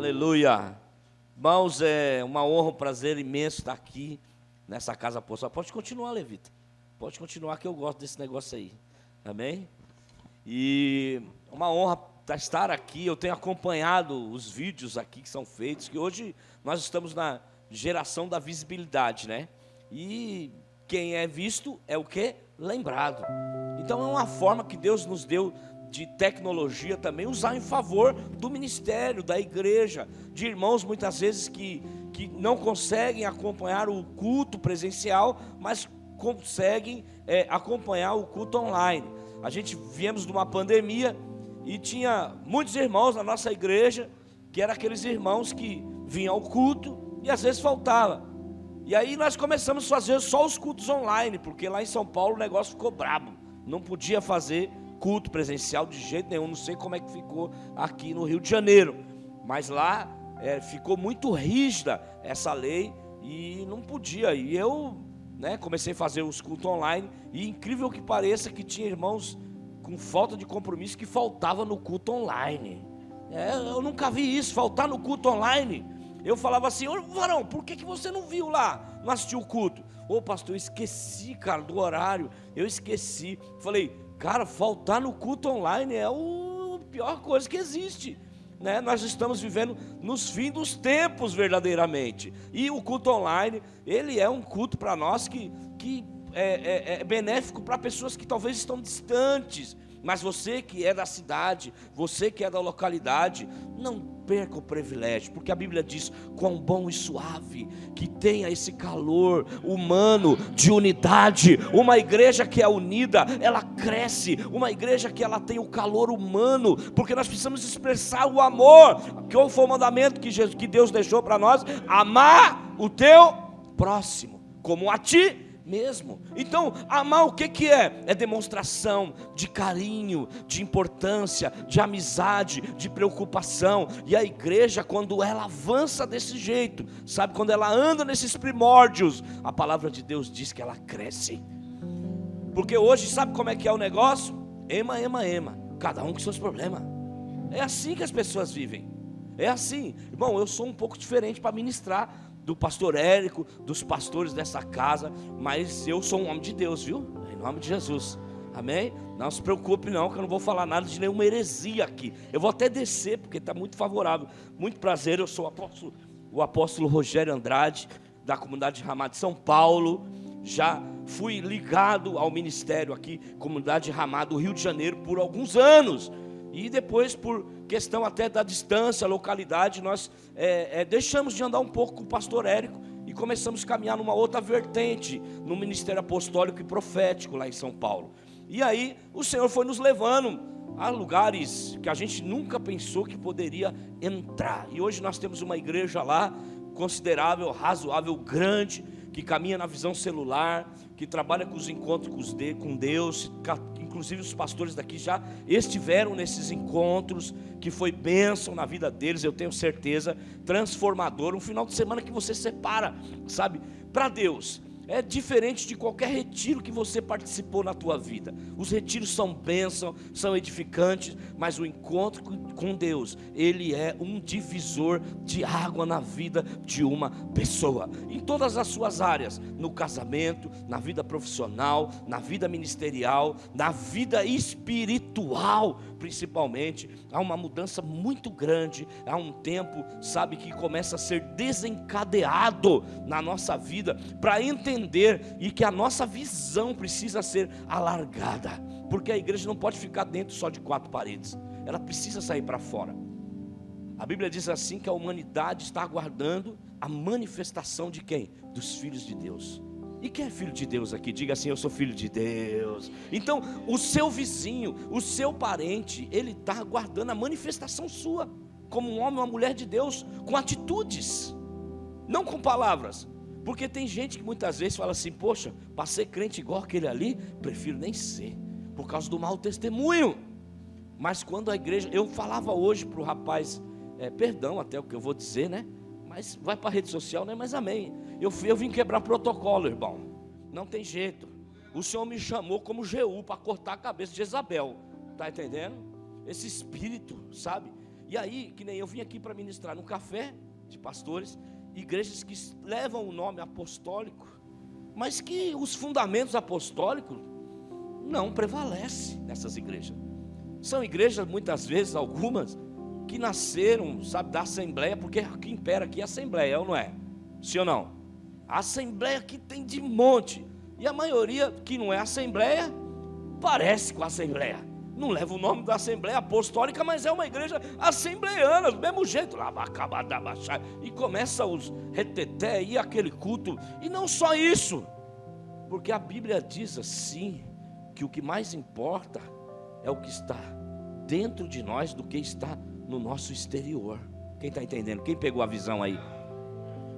Aleluia. Irmãos, é uma honra, um prazer imenso estar aqui nessa casa apostólica. Pode continuar, Levita. Pode continuar, que eu gosto desse negócio aí. Amém? E uma honra estar aqui. Eu tenho acompanhado os vídeos aqui que são feitos, que hoje nós estamos na geração da visibilidade, né? E quem é visto é o quê? Lembrado. Então é uma forma que Deus nos deu de tecnologia também, usar em favor do ministério, da igreja, de irmãos muitas vezes que não conseguem acompanhar o culto presencial, mas conseguem acompanhar o culto online. A gente viemos de uma pandemia e tinha muitos irmãos na nossa igreja, que eram aqueles irmãos que vinham ao culto e às vezes faltava. E aí nós começamos a fazer só os cultos online, porque lá em São Paulo o negócio ficou brabo, não podia fazer culto presencial de jeito nenhum. Não sei como é que ficou aqui no Rio de Janeiro, mas lá ficou muito rígida essa lei e não podia. E eu comecei a fazer os cultos online, e incrível que pareça que tinha irmãos com falta de compromisso que faltava no culto online. Eu nunca vi isso, faltar no culto online. Eu falava assim: ô varão, por que você não viu lá, não assistiu o culto? Ô pastor, eu esqueci, cara, do horário, eu esqueci. Falei: cara, faltar no culto online é a pior coisa que existe, né? Nós estamos vivendo nos fins dos tempos verdadeiramente, e o culto online, ele é um culto para nós que é benéfico para pessoas que talvez estão distantes. Mas você que é da cidade, você que é da localidade, não perca o privilégio, porque a Bíblia diz: quão bom e suave que tenha esse calor humano de unidade. Uma igreja que é unida, ela cresce. Uma igreja que ela tem o calor humano, porque nós precisamos expressar o amor. Qual foi o mandamento que Deus deixou para nós? Amar o teu próximo como a ti mesmo. Então, amar o que é? É demonstração de carinho, de importância, de amizade, de preocupação. E a igreja, quando ela avança desse jeito, sabe, quando ela anda nesses primórdios, a palavra de Deus diz que ela cresce. Porque hoje, sabe como é que é o negócio? Ema, cada um com seus problemas. É assim que as pessoas vivem. É assim. Irmão, eu sou um pouco diferente para ministrar do pastor Érico, dos pastores dessa casa, mas eu sou um homem de Deus, viu? Em nome de Jesus, amém? Não se preocupe não, que eu não vou falar nada de nenhuma heresia aqui. Eu vou até descer, porque está muito favorável. Muito prazer, eu sou o apóstolo Rogério Andrade, da comunidade Ramá de São Paulo. Já fui ligado ao ministério aqui, comunidade Ramá do Rio de Janeiro, por alguns anos. E depois, por questão até da distância, localidade, nós deixamos de andar um pouco com o pastor Érico e começamos a caminhar numa outra vertente, no ministério apostólico e profético lá em São Paulo. E aí o Senhor foi nos levando a lugares que a gente nunca pensou que poderia entrar. E hoje nós temos uma igreja lá, considerável, razoável, grande, que caminha na visão celular, que trabalha com os encontros com Deus. Inclusive os pastores daqui já estiveram nesses encontros, que foi bênção na vida deles, eu tenho certeza, transformador. Um final de semana que você separa, sabe, para Deus. É diferente de qualquer retiro que você participou na tua vida. Os retiros são bênção, são edificantes, mas o encontro com Deus, ele é um divisor de água na vida de uma pessoa, em todas as suas áreas, no casamento, na vida profissional, na vida ministerial, na vida espiritual, principalmente. Há uma mudança muito grande, há um tempo, sabe, que começa a ser desencadeado na nossa vida, para entender e que a nossa visão precisa ser alargada, porque a igreja não pode ficar dentro só de quatro paredes, ela precisa sair para fora. A Bíblia diz assim que a humanidade está aguardando a manifestação de quem? Dos filhos de Deus. E quem é filho de Deus aqui? Diga assim: eu sou filho de Deus. Então o seu vizinho, o seu parente, ele está aguardando a manifestação sua, como um homem ou uma mulher de Deus, com atitudes, não com palavras. Porque tem gente que muitas vezes fala assim: poxa, para ser crente igual aquele ali, prefiro nem ser, por causa do mau testemunho. Mas quando a igreja, eu falava hoje para o rapaz, perdão até o que eu vou dizer, né? Mas vai para a rede social, né? Mas amém. Eu vim quebrar protocolo, irmão. Não tem jeito. O Senhor me chamou como Jeú para cortar a cabeça de Jezabel. Está entendendo? Esse espírito, sabe? E aí, que nem eu vim aqui para ministrar no café de pastores, igrejas que levam o nome apostólico, mas que os fundamentos apostólicos não prevalecem nessas igrejas. São igrejas, muitas vezes, algumas, que nasceram, sabe, da Assembleia, porque o que impera aqui é a Assembleia, ou não é? Sim ou não? A Assembleia aqui tem de monte, e a maioria que não é Assembleia, parece com a Assembleia. Não leva o nome da Assembleia Apostólica, mas é uma igreja assembleiana, do mesmo jeito, e começa os reteté e aquele culto, e não só isso, porque a Bíblia diz assim, que o que mais importa é o que está dentro de nós do que está no nosso exterior. Quem está entendendo? Quem pegou a visão aí?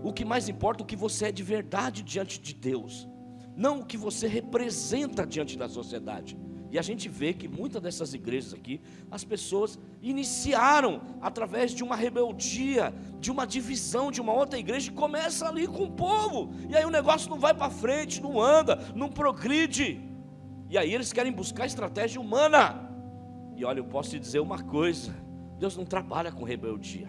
O que mais importa é o que você é de verdade diante de Deus, não o que você representa diante da sociedade. E a gente vê que muitas dessas igrejas aqui, as pessoas iniciaram através de uma rebeldia, de uma divisão de uma outra igreja, e começa ali com o povo, e aí o negócio não vai para frente, não anda, não progride, e aí eles querem buscar estratégia humana. E olha, eu posso te dizer uma coisa, Deus não trabalha com rebeldia,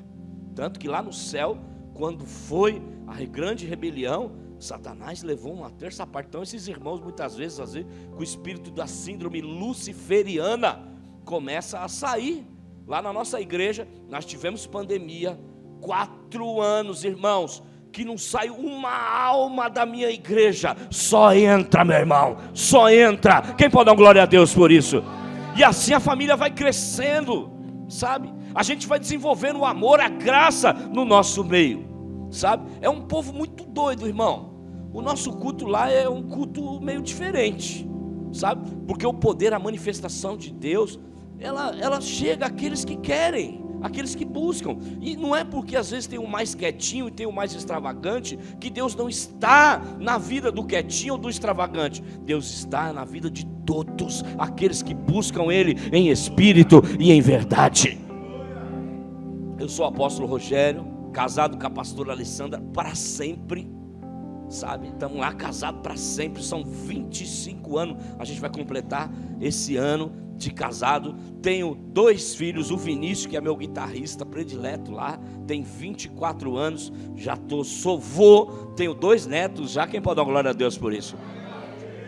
tanto que lá no céu, quando foi a grande rebelião, Satanás levou uma terça parte. Então esses irmãos muitas vezes, com o espírito da síndrome luciferiana, começa a sair. Lá na nossa igreja, nós tivemos pandemia, 4 anos, irmãos, que não saiu uma alma da minha igreja. Só entra, meu irmão, só entra. Quem pode dar glória a Deus por isso? E assim a família vai crescendo, sabe? A gente vai desenvolvendo o amor, a graça no nosso meio, sabe? É um povo muito doido, irmão. O nosso culto lá é um culto meio diferente, sabe? Porque o poder, a manifestação de Deus, ela chega àqueles que querem, àqueles que buscam. E não é porque às vezes tem o mais quietinho e tem o mais extravagante, que Deus não está na vida do quietinho ou do extravagante. Deus está na vida de todos aqueles que buscam Ele em espírito e em verdade. Eu sou o apóstolo Rogério, casado com a pastora Alessandra para sempre, sabe? Estamos lá casados para sempre, são 25 anos, a gente vai completar esse ano de casado. Tenho 2 filhos, o Vinícius, que é meu guitarrista predileto lá, tem 24 anos, já sou vô, tenho 2 netos já. Quem pode dar glória a Deus por isso?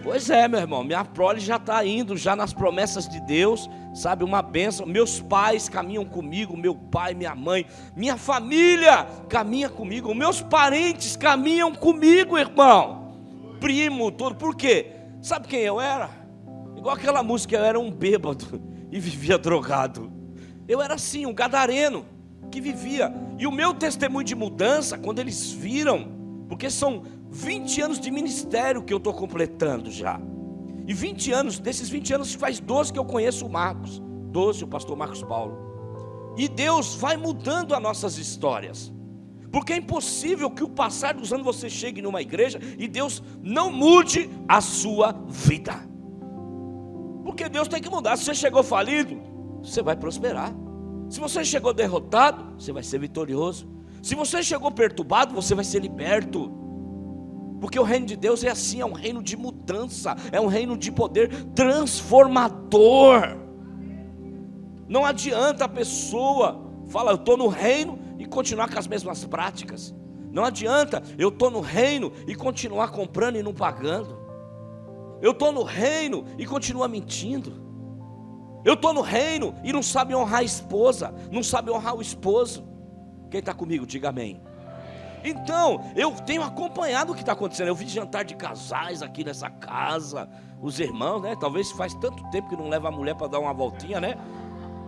Pois é, meu irmão, minha prole já está indo, já nas promessas de Deus, sabe, uma bênção. Meus pais caminham comigo, meu pai, minha mãe, minha família caminha comigo, meus parentes caminham comigo, irmão, primo, todo. Por quê? Sabe quem eu era? Igual aquela música, eu era um bêbado e vivia drogado. Eu era assim, um gadareno que vivia. E o meu testemunho de mudança, quando eles viram, porque são 20 anos de ministério que eu estou completando já. E 20 anos, desses 20 anos faz 12 que eu conheço o Marcos. 12, o pastor Marcos Paulo. E Deus vai mudando as nossas histórias. Porque é impossível que o passar dos anos você chegue numa igreja e Deus não mude a sua vida. Porque Deus tem que mudar. Se você chegou falido, você vai prosperar. Se você chegou derrotado, você vai ser vitorioso. Se você chegou perturbado, você vai ser liberto. Porque o reino de Deus é assim, é um reino de mudança, é um reino de poder transformador. Não adianta a pessoa falar, eu estou no reino e continuar com as mesmas práticas. Não adianta, eu estou no reino e continuar comprando e não pagando. Eu estou no reino e continuar mentindo. Eu estou no reino e não sabe honrar a esposa, não sabe honrar o esposo. Quem está comigo, diga amém. Então, eu tenho acompanhado o que está acontecendo. Eu vi jantar de casais aqui nessa casa. Os irmãos, né? Talvez faz tanto tempo que não leva a mulher para dar uma voltinha, né?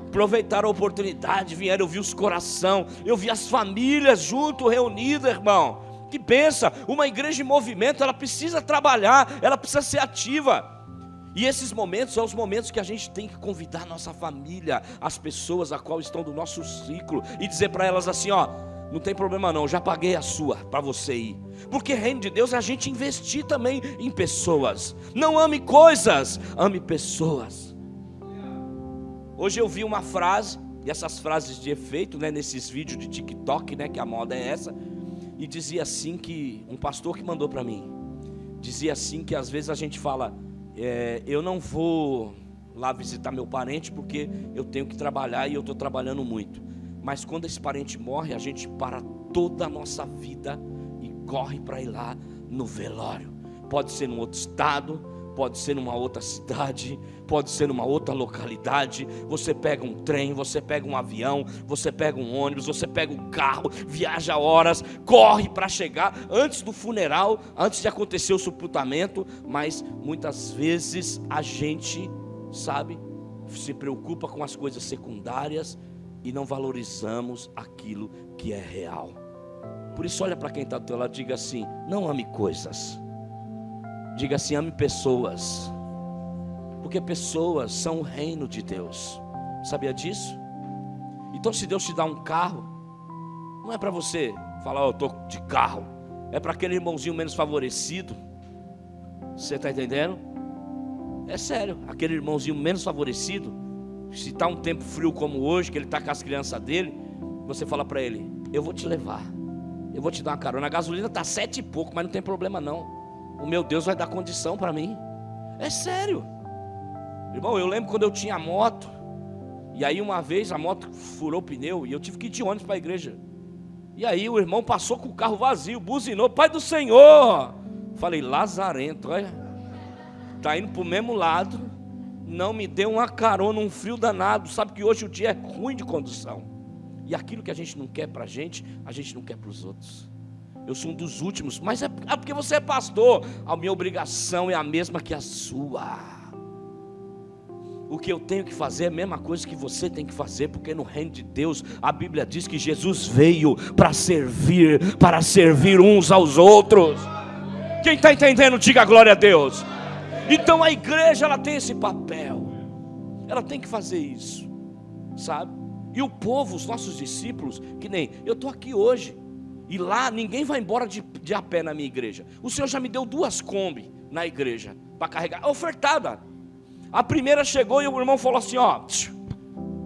Aproveitaram a oportunidade, vieram, eu vi os coração, eu vi as famílias junto, reunidas, irmão. Que benção, uma igreja em movimento, ela precisa trabalhar, ela precisa ser ativa. E esses momentos são os momentos que a gente tem que convidar a nossa família, as pessoas a qual estão do nosso ciclo, e dizer para elas assim, ó, não tem problema não, já paguei a sua para você ir. Porque reino de Deus é a gente investir também em pessoas. Não ame coisas, ame pessoas. Hoje eu vi uma frase, e essas frases de efeito, né, nesses vídeos de TikTok, né, que a moda é essa, e dizia assim que, um pastor que mandou para mim, dizia assim que às vezes a gente fala, eu não vou lá visitar meu parente porque eu tenho que trabalhar e eu estou trabalhando muito. Mas quando esse parente morre, a gente para toda a nossa vida e corre para ir lá no velório. Pode ser num outro estado, pode ser numa outra cidade, pode ser numa outra localidade. Você pega um trem, você pega um avião, você pega um ônibus, você pega um carro, viaja horas, corre para chegar antes do funeral, antes de acontecer o sepultamento. Mas muitas vezes a gente, sabe, se preocupa com as coisas secundárias e não valorizamos aquilo que é real. Por isso olha para quem está do teu lado e diga assim: não ame coisas. Diga assim: ame pessoas. Porque pessoas são o reino de Deus. Sabia disso? Então se Deus te dá um carro, não é para você falar: eu estou de carro. É para aquele irmãozinho menos favorecido. Você está entendendo? É sério, aquele irmãozinho menos favorecido, se está um tempo frio como hoje, que ele está com as crianças dele, você fala para ele: eu vou te levar, eu vou te dar uma carona. A gasolina está 7 e pouco, mas não tem problema não. O meu Deus vai dar condição para mim. É sério. Irmão, eu lembro quando eu tinha moto, e aí uma vez a moto furou o pneu e eu tive que ir de ônibus para a igreja. E aí o irmão passou com o carro vazio, buzinou: Pai do Senhor. Falei: lazarento, olha, está indo para o mesmo lado, não me deu uma carona, um frio danado. Sabe que hoje o dia é ruim de condução. E aquilo que a gente não quer para a gente não quer para os outros. Eu sou um dos últimos, mas é porque você é pastor. A minha obrigação é a mesma que a sua. O que eu tenho que fazer é a mesma coisa que você tem que fazer, porque no reino de Deus a Bíblia diz que Jesus veio para servir uns aos outros. Quem está entendendo, diga glória a Deus. Então a igreja, ela tem esse papel, ela tem que fazer isso, sabe? E o povo, os nossos discípulos, que nem eu estou aqui hoje, e lá ninguém vai embora de a pé na minha igreja. O Senhor já me deu 2 Kombi na igreja para carregar, ofertada. A primeira chegou e o irmão falou assim: ó,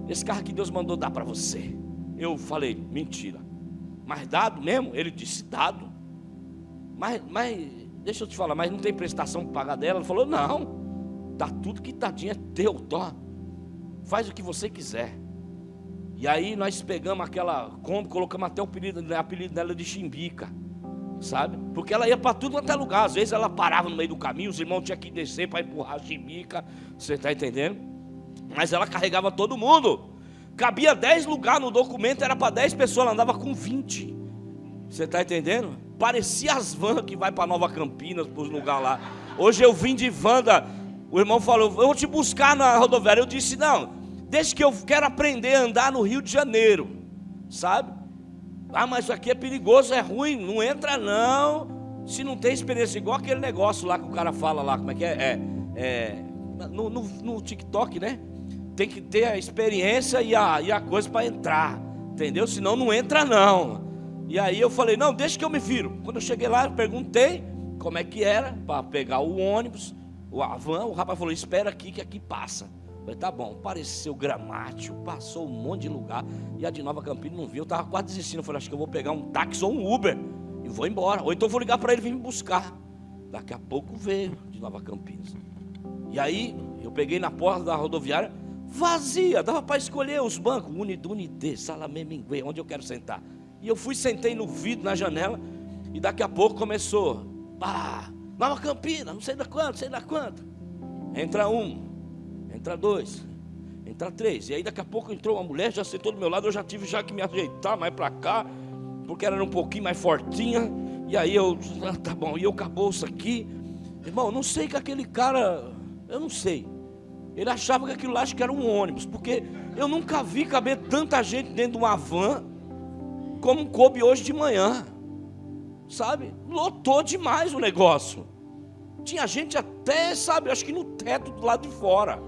esse carro que Deus mandou dar para você. Eu falei: mentira. Mas dado mesmo? Ele disse: dado. Mas deixa eu te falar, mas não tem prestação para pagar dela? Ele falou: não, tá tudo quitadinho, é teu, tó. Faz o que você quiser. E aí nós pegamos aquela Kombi, colocamos até o apelido dela de Chimbica, sabe? Porque ela ia para tudo quanto é lugar. Às vezes ela parava no meio do caminho, os irmãos tinham que descer para empurrar a Chimbica. Você está entendendo? Mas ela carregava todo mundo. Cabia 10 lugares no documento, era para 10 pessoas, ela andava com 20. Você está entendendo? Parecia as vans que vai para Nova Campinas, para os lugares lá. Hoje eu vim de van, o irmão falou: eu vou te buscar na rodoviária. Eu disse: não, deixa que eu quero aprender a andar no Rio de Janeiro, sabe? Ah, mas isso aqui é perigoso, é ruim, não entra não, se não tem experiência. Igual aquele negócio lá que o cara fala lá, como é que é? No TikTok, né? Tem que ter a experiência e a coisa para entrar, entendeu? Senão não entra não. E aí eu falei: não, deixa que eu me viro. Quando eu cheguei lá, eu perguntei como é que era para pegar o ônibus, a van. O rapaz falou: espera aqui que aqui passa. Eu falei: tá bom. Pareceu Gramático, passou um monte de lugar, e a de Nova Campinas não viu. Eu estava quase desistindo. Eu falei: acho que eu vou pegar um táxi ou um Uber e vou embora, ou então vou ligar para ele vir me buscar. Daqui a pouco veio de Nova Campinas. E aí eu peguei na porta da rodoviária, vazia, dava para escolher os bancos, Unidunité, Salamé, Minguê, onde eu quero sentar. E eu fui, sentei no vidro, na janela, e daqui a pouco começou: pá, Nova Campinas, não sei da quanto. Entra um, entra 2, entra 3. E aí daqui a pouco entrou uma mulher, já sentou do meu lado. Eu já tive que me ajeitar mais para cá, porque ela era um pouquinho mais fortinha. E aí eu, tá bom, e eu acabou isso aqui. Irmão, não sei que aquele cara, eu não sei. Ele achava que aquilo lá, acho que era um ônibus, porque eu nunca vi caber tanta gente dentro de uma van como coube hoje de manhã, sabe? Lotou demais o negócio. Tinha gente até, sabe, acho que no teto do lado de fora.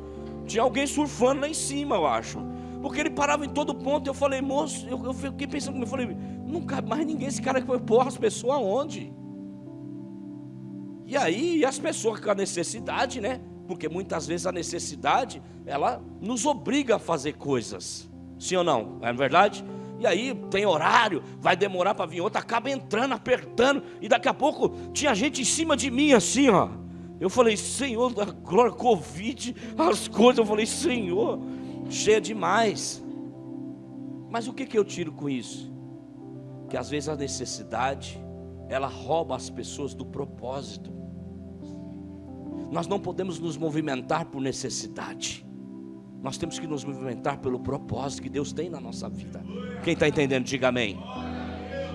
Tinha alguém surfando lá em cima, eu acho. Porque ele parava em todo ponto. Eu falei: moço, eu fiquei pensando, eu falei: não cabe mais ninguém, esse cara que foi pôr as pessoas aonde? E aí, as pessoas com a necessidade, né? Porque muitas vezes a necessidade, ela nos obriga a fazer coisas. Sim ou não? É verdade? E aí tem horário, vai demorar para vir outra, acaba entrando, apertando, e daqui a pouco tinha gente em cima de mim assim, ó. Eu falei: Senhor, da glória, Covid, as coisas. Eu falei: Senhor, cheia demais. Mas o que eu tiro com isso? Que às vezes a necessidade, ela rouba as pessoas do propósito. Nós não podemos nos movimentar por necessidade. Nós temos que nos movimentar pelo propósito que Deus tem na nossa vida. Quem está entendendo, diga amém.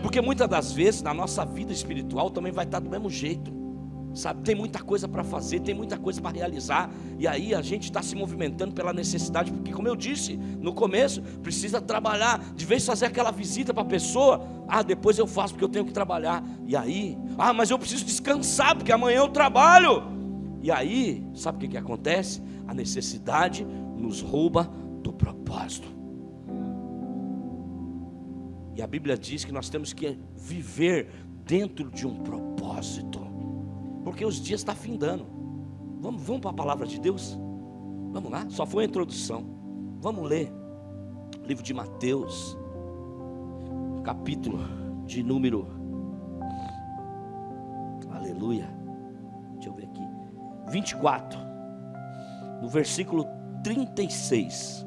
Porque muitas das vezes na nossa vida espiritual também vai estar do mesmo jeito, sabe? Tem muita coisa para fazer, tem muita coisa para realizar, e aí a gente está se movimentando pela necessidade, porque como eu disse no começo, precisa trabalhar, de vez fazer aquela visita para a pessoa, depois eu faço porque eu tenho que trabalhar, e aí, mas eu preciso descansar porque amanhã eu trabalho, e aí, sabe o que acontece? A necessidade nos rouba do propósito. E a Bíblia diz que nós temos que viver dentro de um propósito, porque os dias estão findando. Vamos para a palavra de Deus? Vamos lá, só foi a introdução. Vamos ler livro de Mateus, capítulo de número, aleluia, deixa eu ver aqui, 24, no versículo 36.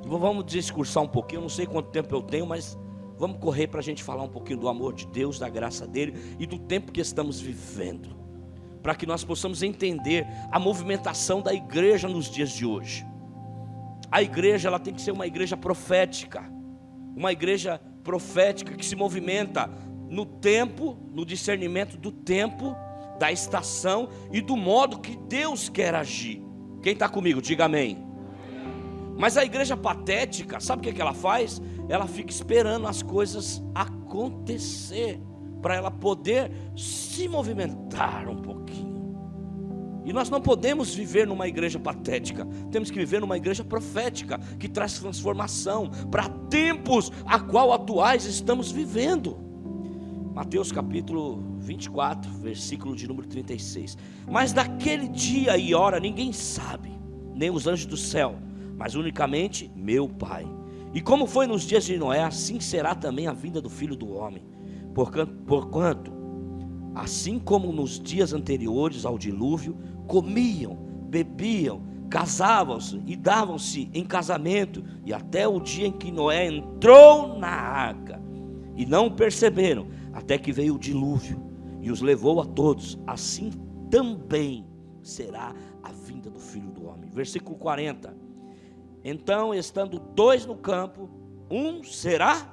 Vamos discursar um pouquinho, eu não sei quanto tempo eu tenho, mas vamos correr para a gente falar um pouquinho do amor de Deus, da graça dele e do tempo que estamos vivendo, para que nós possamos entender a movimentação da igreja nos dias de hoje. A igreja, ela tem que ser uma igreja profética que se movimenta no tempo, no discernimento do tempo, da estação e do modo que Deus quer agir. Quem está comigo, diga amém. Mas a igreja patética, sabe o que ela faz? Ela fica esperando as coisas acontecer, para ela poder se movimentar um pouquinho. E nós não podemos viver numa igreja patética, temos que viver numa igreja profética, que traz transformação para tempos a qual atuais estamos vivendo. Mateus capítulo 24, versículo de número 36. Mas daquele dia e hora ninguém sabe, nem os anjos do céu, mas unicamente meu Pai. E como foi nos dias de Noé, assim será também a vinda do Filho do Homem. Porquanto, assim como nos dias anteriores ao dilúvio, comiam, bebiam, casavam-se e davam-se em casamento, e até o dia em que Noé entrou na arca, e não perceberam, até que veio o dilúvio, e os levou a todos, assim também será a vinda do Filho do Homem. Versículo 40. Então, estando dois no campo, um será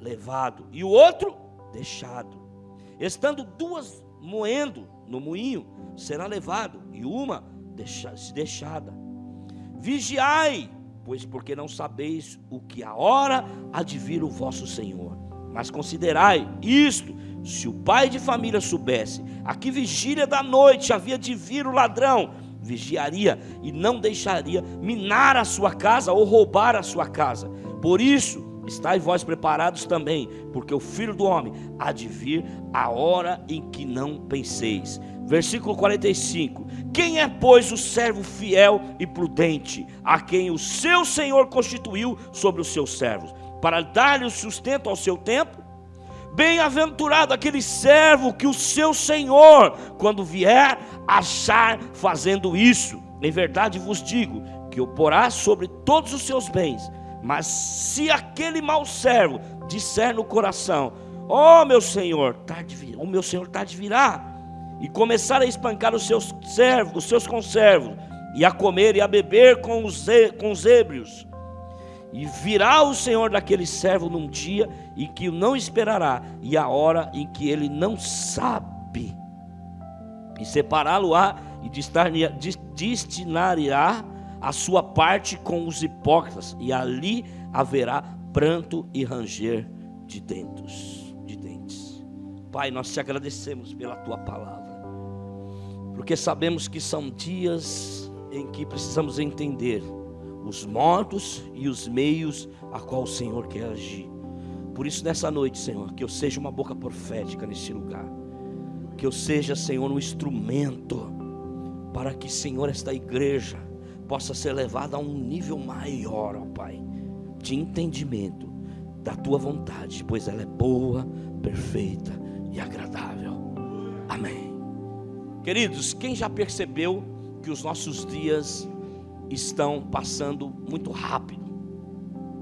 levado e o outro deixado. Estando duas moendo no moinho, será levado e uma deixada. Vigiai, pois porque não sabeis o que a hora há de vir o vosso Senhor. Mas considerai isto: se o pai de família soubesse a que vigília da noite havia de vir o ladrão, vigiaria e não deixaria minar a sua casa ou roubar a sua casa. Por isso, estai vós preparados também, porque o Filho do Homem há de vir a hora em que não penseis. Versículo 45. Quem é, pois, o servo fiel e prudente, a quem o seu Senhor constituiu sobre os seus servos, para dar-lhe o sustento ao seu tempo? Bem-aventurado aquele servo que o seu Senhor, quando vier, achar fazendo isso. Em verdade vos digo, que o porá sobre todos os seus bens. Mas se aquele mau servo disser no coração: meu Senhor, o meu Senhor tarde virá, e começar a espancar os seus servos, os seus conservos, e a comer e a beber com os ébrios, e virá o Senhor daquele servo num dia em que o não esperará, e a hora em que ele não sabe, e separá-lo-á e destinará a sua parte com os hipócritas, e ali haverá pranto e ranger de dentes. Pai, nós te agradecemos pela tua palavra, porque sabemos que são dias em que precisamos entender os modos e os meios a qual o Senhor quer agir. Por isso, nessa noite, Senhor, que eu seja uma boca profética neste lugar, que eu seja, Senhor, um instrumento para que, Senhor, esta igreja possa ser levada a um nível maior, ó Pai, de entendimento da tua vontade, pois ela é boa, perfeita e agradável. Amém. Queridos, quem já percebeu que os nossos dias estão passando muito rápido?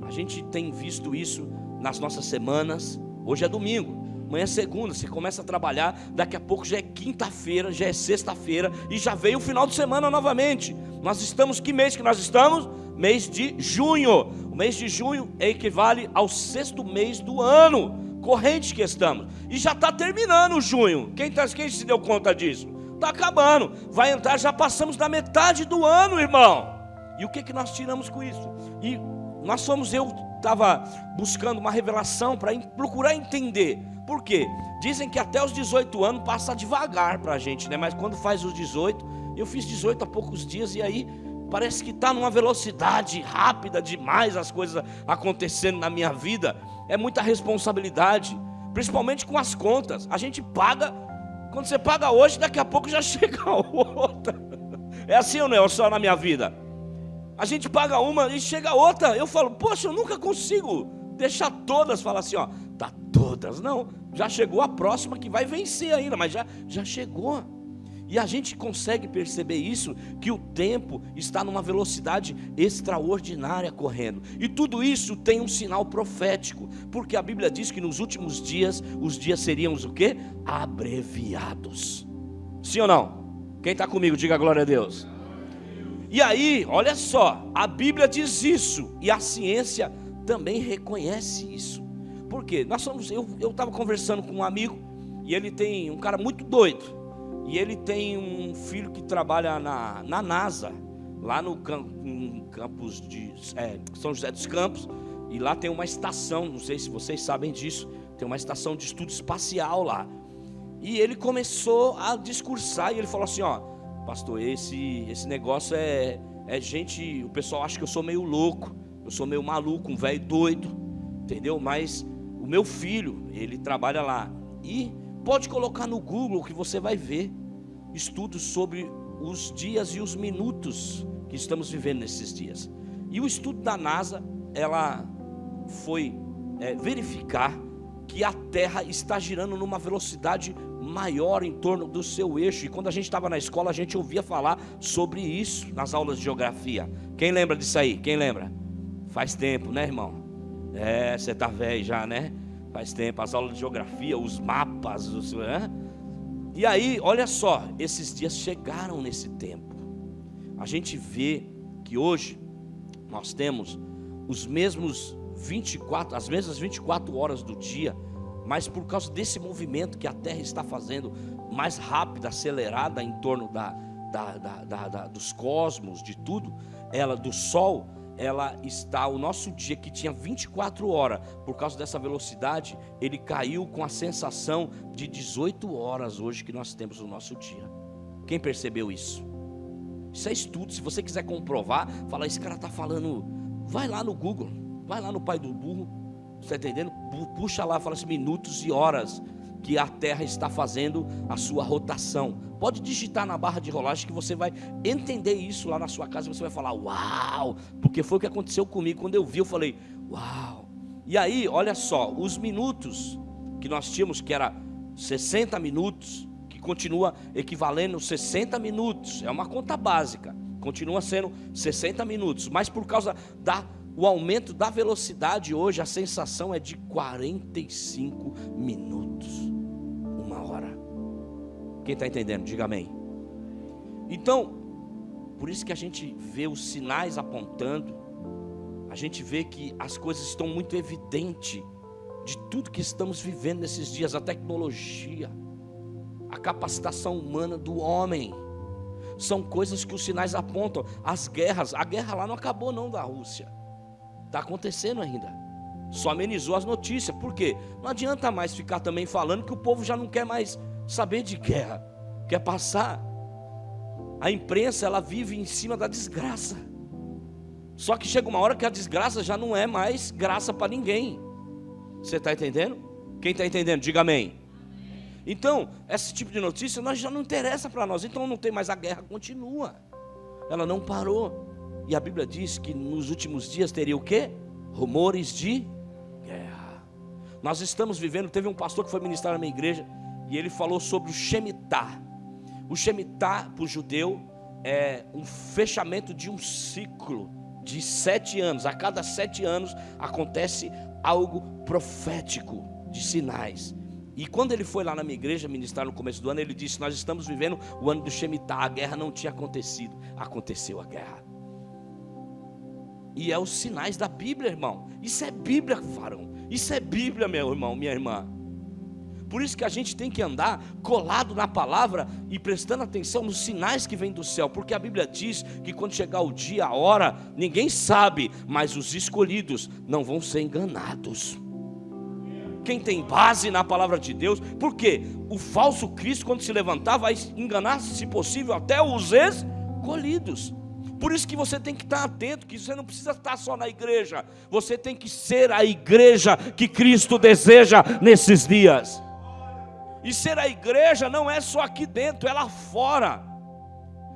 A gente tem visto isso nas nossas semanas. Hoje é domingo, amanhã é segunda, você começa a trabalhar, daqui a pouco já é quinta-feira, já é sexta-feira e já veio o final de semana novamente. Nós estamos, que mês que nós estamos? Mês de junho. O mês de junho equivale ao 6º mês do ano corrente que estamos. E já está terminando o junho. Quem se deu conta disso? Está acabando. Vai entrar, já passamos da metade do ano, irmão. E o que nós tiramos com isso? E eu estava buscando uma revelação para procurar entender. Por quê? Dizem que até os 18 anos passa devagar para a gente, né? Mas quando faz os 18, eu fiz 18 há poucos dias e aí parece que está numa velocidade rápida demais as coisas acontecendo na minha vida. É muita responsabilidade, principalmente com as contas. A gente paga, quando você paga hoje, daqui a pouco já chega a outra. É assim ou não é só na minha vida? A gente paga uma e chega outra. Eu falo, poxa, eu nunca consigo deixar todas, falar assim, ó, tá todas. Não, já chegou a próxima que vai vencer ainda, mas já chegou. E a gente consegue perceber isso, que o tempo está numa velocidade extraordinária correndo. E tudo isso tem um sinal profético, porque a Bíblia diz que nos últimos dias, os dias seriam o quê? Abreviados. Sim ou não? Quem está comigo, diga glória a Deus. E aí, olha só, a Bíblia diz isso, e a ciência também reconhece isso. Por quê? Eu estava conversando com um amigo, e ele tem um cara muito doido. E ele tem um filho que trabalha na NASA, lá no campus de São José dos Campos. E lá tem uma estação, não sei se vocês sabem disso, tem uma estação de estudo espacial lá. E ele começou a discursar e ele falou assim, ó, pastor, esse negócio é gente, o pessoal acha que eu sou meio louco, eu sou meio maluco, um velho doido, entendeu? Mas o meu filho, ele trabalha lá e pode colocar no Google que você vai ver estudos sobre os dias e os minutos que estamos vivendo nesses dias. E o estudo da NASA, ela foi verificar que a Terra está girando numa velocidade maior em torno do seu eixo. E quando a gente estava na escola, a gente ouvia falar sobre isso nas aulas de geografia. Quem lembra disso aí? Quem lembra? Faz tempo, né, irmão? Você está velho já, né? Faz tempo, as aulas de geografia, os mapas, E aí, olha só, esses dias chegaram nesse tempo. A gente vê que hoje nós temos as mesmas 24 horas do dia, mas por causa desse movimento que a Terra está fazendo mais rápida, acelerada em torno dos cosmos, de tudo, do Sol, o nosso dia que tinha 24 horas, por causa dessa velocidade, ele caiu com a sensação de 18 horas hoje que nós temos no nosso dia. Quem percebeu isso? Isso é estudo, se você quiser comprovar, fala, esse cara está falando, vai lá no Google, vai lá no pai do burro, você está entendendo? Puxa lá, fala assim, minutos e horas que a Terra está fazendo a sua rotação. Pode digitar na barra de rolagem que você vai entender isso lá na sua casa. Você vai falar, uau, porque foi o que aconteceu comigo. Quando eu vi, eu falei, uau. E aí, olha só, os minutos que nós tínhamos, que era 60 minutos, que continua equivalendo 60 minutos, é uma conta básica, continua sendo 60 minutos, mas por causa o aumento da velocidade hoje, a sensação é de 45 minutos, 1 hora. Quem está entendendo? Diga amém. Então, por isso que a gente vê os sinais apontando, a gente vê que as coisas estão muito evidentes de tudo que estamos vivendo nesses dias, a tecnologia, a capacitação humana do homem, são coisas que os sinais apontam. As guerras, a guerra lá não acabou não da Rússia, está acontecendo ainda, só amenizou as notícias. Por quê? Não adianta mais ficar também falando que o povo já não quer mais saber de guerra, quer passar. A imprensa, ela vive em cima da desgraça, só que chega uma hora que a desgraça já não é mais graça para ninguém. Você está entendendo? Quem está entendendo, diga amém. Então, esse tipo de notícia já não interessa para nós. Então não tem mais, a guerra continua, ela não parou. E a Bíblia diz que nos últimos dias teria o quê? Rumores de guerra. Nós estamos vivendo, teve um pastor que foi ministrar na minha igreja, e ele falou sobre o Shemitah. O Shemitah para o judeu é um fechamento de um ciclo de 7 anos, a cada 7 anos acontece algo profético, de sinais. E quando ele foi lá na minha igreja ministrar no começo do ano, ele disse: nós estamos vivendo o ano do Shemitah, a guerra não tinha acontecido, aconteceu a guerra. E é os sinais da Bíblia, irmão. Isso é Bíblia, varão. Isso é Bíblia, meu irmão, minha irmã. Por isso que a gente tem que andar colado na palavra e prestando atenção nos sinais que vêm do céu. Porque a Bíblia diz que quando chegar o dia, a hora, ninguém sabe, mas os escolhidos não vão ser enganados. Quem tem base na palavra de Deus, porque o falso Cristo, quando se levantar, vai enganar, se possível, até os escolhidos. Por isso que você tem que estar atento, que você não precisa estar só na igreja, você tem que ser a igreja que Cristo deseja nesses dias. E ser a igreja não é só aqui dentro, é lá fora.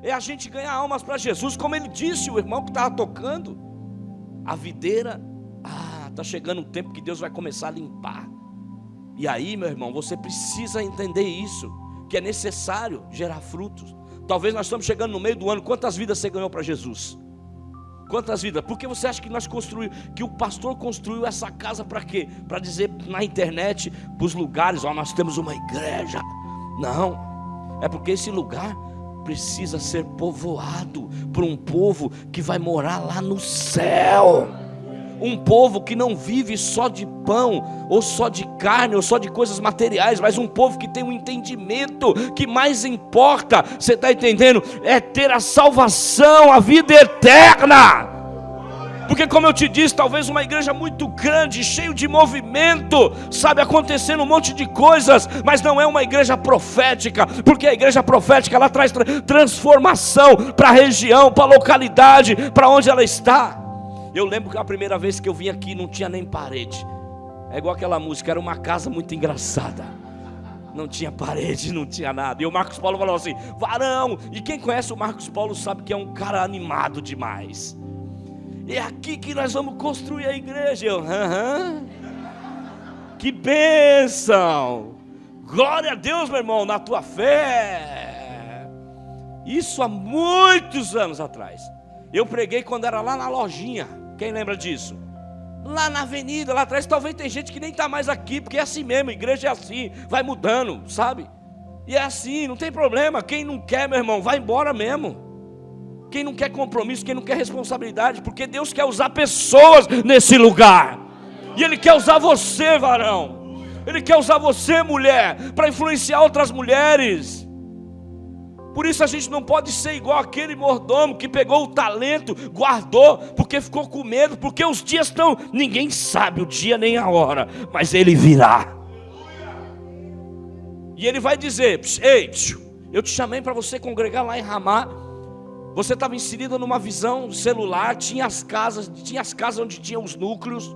É a gente ganhar almas para Jesus, como ele disse, o irmão que estava tocando. A videira, está chegando um tempo que Deus vai começar a limpar. E aí, meu irmão, você precisa entender isso, que é necessário gerar frutos. Talvez nós estamos chegando no meio do ano, quantas vidas você ganhou para Jesus? Quantas vidas? Porque você acha que que o pastor construiu essa casa para quê? Para dizer na internet, para os lugares, nós temos uma igreja. Não, é porque esse lugar precisa ser povoado por um povo que vai morar lá no céu. Um povo que não vive só de pão, ou só de carne, ou só de coisas materiais, mas um povo que tem um entendimento, que mais importa, você está entendendo? É ter a salvação, a vida eterna. Porque como eu te disse, talvez uma igreja muito grande, cheio de movimento, sabe, acontecendo um monte de coisas, mas não é uma igreja profética, porque a igreja profética, ela traz transformação para a região, para a localidade, para onde ela está. Eu lembro que a primeira vez que eu vim aqui não tinha nem parede. É igual aquela música, era uma casa muito engraçada. Não tinha parede, não tinha nada. E o Marcos Paulo falou assim: varão. E quem conhece o Marcos Paulo sabe que é um cara animado demais. É aqui que nós vamos construir a igreja. Que bênção. Glória a Deus, meu irmão, na tua fé. Isso há muitos anos atrás. Eu preguei quando era lá na lojinha. Quem lembra disso? Lá na avenida, lá atrás. Talvez tem gente que nem está mais aqui, porque é assim mesmo, a igreja é assim, vai mudando, sabe? E é assim, não tem problema. Quem não quer, meu irmão, vai embora mesmo. Quem não quer compromisso, quem não quer responsabilidade, porque Deus quer usar pessoas nesse lugar. E Ele quer usar você, varão. Ele quer usar você, mulher, para influenciar outras mulheres. Por isso a gente não pode ser igual aquele mordomo que pegou o talento, guardou, porque ficou com medo, porque os dias estão, ninguém sabe o dia nem a hora, mas ele virá. E ele vai dizer: ei, eu te chamei para você congregar lá em Ramá. Você estava inserida numa visão celular, tinha as casas onde tinha os núcleos,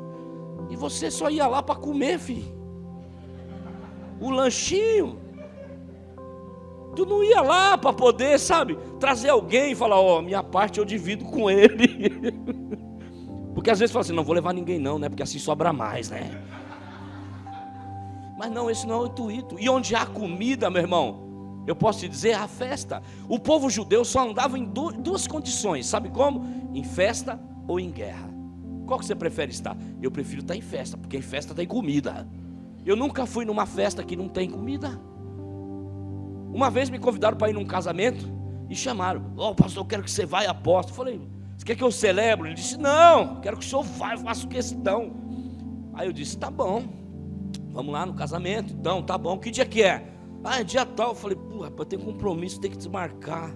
e você só ia lá para comer, filho. O lanchinho. Tu não ia lá para poder, sabe, trazer alguém e falar: minha parte eu divido com ele. Porque às vezes fala assim: não vou levar ninguém não, né? Porque assim sobra mais, né? Mas não, esse não é o intuito. E onde há comida, meu irmão, eu posso te dizer, há festa. O povo judeu só andava em duas condições, sabe como? Em festa ou em guerra. Qual que você prefere estar? Eu prefiro estar em festa, porque em festa tem comida. Eu nunca fui numa festa que não tem comida. Uma vez me convidaram para ir num casamento e chamaram: pastor, eu quero que você vá e aposte. Eu falei: você quer que eu celebre? Ele disse: não, quero que o senhor vá, eu faço questão. Aí eu disse: tá bom, vamos lá no casamento. Então, tá bom, que dia que é? É dia tal. Eu falei: rapaz, tem compromisso, tem que desmarcar.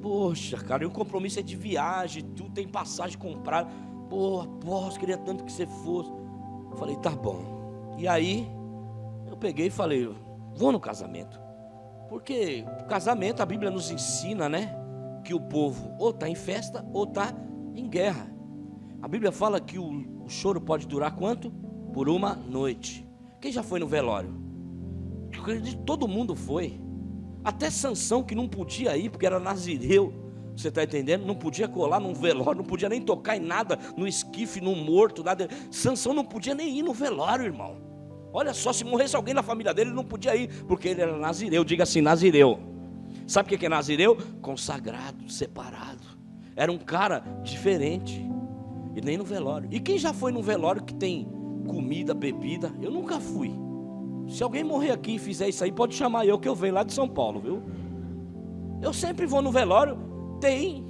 Poxa, cara, e o compromisso é de viagem, tu tem passagem comprada. Aposto, queria tanto que você fosse. Eu falei: tá bom. E aí, eu peguei e falei: vou no casamento. Porque o casamento, a Bíblia nos ensina, né, que o povo ou está em festa ou está em guerra. A Bíblia fala que o choro pode durar quanto? Por uma noite. Quem já foi no velório? Eu acredito que todo mundo foi. Até Sansão, que não podia ir porque era nazireu. Você está entendendo? Não podia colar num velório, não podia nem tocar em nada, no esquife, no morto, nada. Sansão não podia nem ir no velório, irmão. Olha só, se morresse alguém na família dele, ele não podia ir, porque ele era nazireu. Diga assim: nazireu. Sabe o que é nazireu? Consagrado, separado. Era um cara diferente. E nem no velório. E quem já foi num velório que tem comida, bebida? Eu nunca fui. Se alguém morrer aqui e fizer isso aí, pode chamar eu, que eu venho lá de São Paulo, viu? Eu sempre vou no velório, tem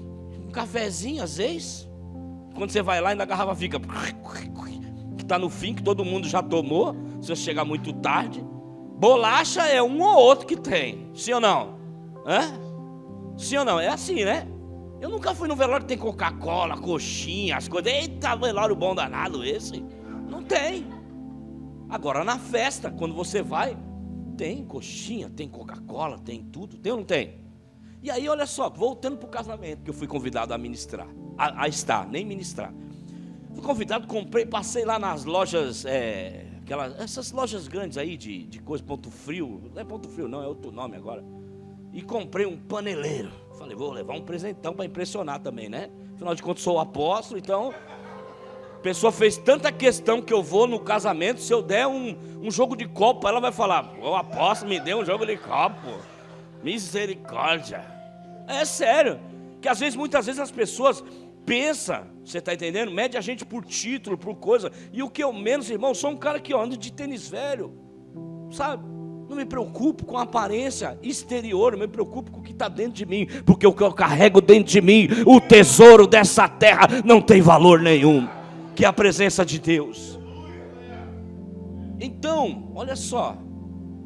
um cafezinho às vezes. Quando você vai lá, ainda a garrafa fica que está no fim, que todo mundo já tomou, se você chegar muito tarde. Bolacha é um ou outro que tem, sim ou não? Sim ou não? É assim, né? Eu nunca fui no velório que tem Coca-Cola, coxinha, as coisas. Eita, velório bom danado esse. Não tem. Agora na festa, quando você vai, tem coxinha, tem Coca-Cola, tem tudo. Tem ou não tem? E aí, olha só, voltando para o casamento, que eu fui convidado a ministrar. A estar, nem ministrar. Fui convidado, comprei, passei lá nas lojas, essas lojas grandes aí de coisa, Ponto Frio. Não é Ponto Frio não, é outro nome agora. E comprei um paneleiro. Falei, vou levar um presentão para impressionar também, né? Afinal de contas, sou apóstolo, então... A pessoa fez tanta questão que eu vou no casamento, se eu der um jogo de copo, ela vai falar, o apóstolo me deu um jogo de copo. Misericórdia. É sério. Que às vezes, muitas vezes as pessoas pensam, você está entendendo? Mede a gente por título, por coisa. E o que eu menos, irmão, sou um cara que anda de tênis velho. Sabe? Não me preocupo com a aparência exterior, eu me preocupo com o que está dentro de mim. Porque o que eu carrego dentro de mim, o tesouro dessa terra, não tem valor nenhum. Que é a presença de Deus. Então, olha só.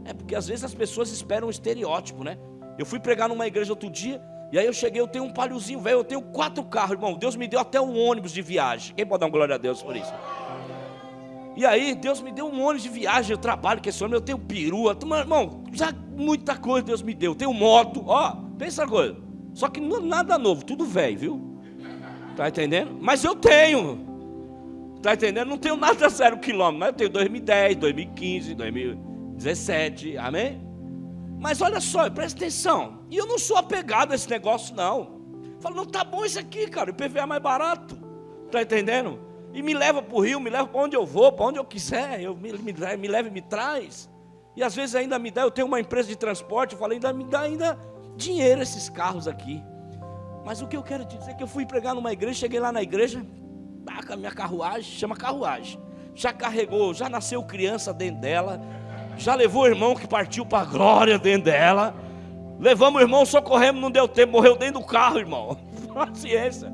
É porque às vezes as pessoas esperam um estereótipo, né? Eu fui pregar numa igreja outro dia, e aí eu cheguei, eu tenho um paliozinho velho, eu tenho 4 carros, irmão. Deus me deu até um ônibus de viagem. Quem pode dar uma glória a Deus por isso? E aí, Deus me deu um ônibus de viagem, eu trabalho com esse ônibus, eu tenho perua, irmão, já muita coisa Deus me deu. Eu tenho moto, ó, pensa uma coisa. Só que nada novo, tudo velho, viu? Tá entendendo? Mas eu tenho. Tá entendendo? Não tenho nada 0 quilômetro, mas eu tenho 2010, 2015, 2017, amém? Mas olha só, presta atenção. E eu não sou apegado a esse negócio, não. Falo, não, tá bom isso aqui, cara, o IPVA é mais barato. Tá entendendo? E me leva para o Rio, me leva para onde eu vou, para onde eu quiser. Me leva e me traz. E às vezes ainda me dá, eu tenho uma empresa de transporte, eu falei, ainda me dá dinheiro esses carros aqui. Mas o que eu quero te dizer é que eu fui pregar numa igreja, cheguei lá na igreja, com a minha carruagem, chama carruagem. Já carregou, já nasceu criança dentro dela. Já levou o irmão que partiu para a glória dentro dela. Levamos o irmão, socorremos, não deu tempo, morreu dentro do carro, irmão. Paciência.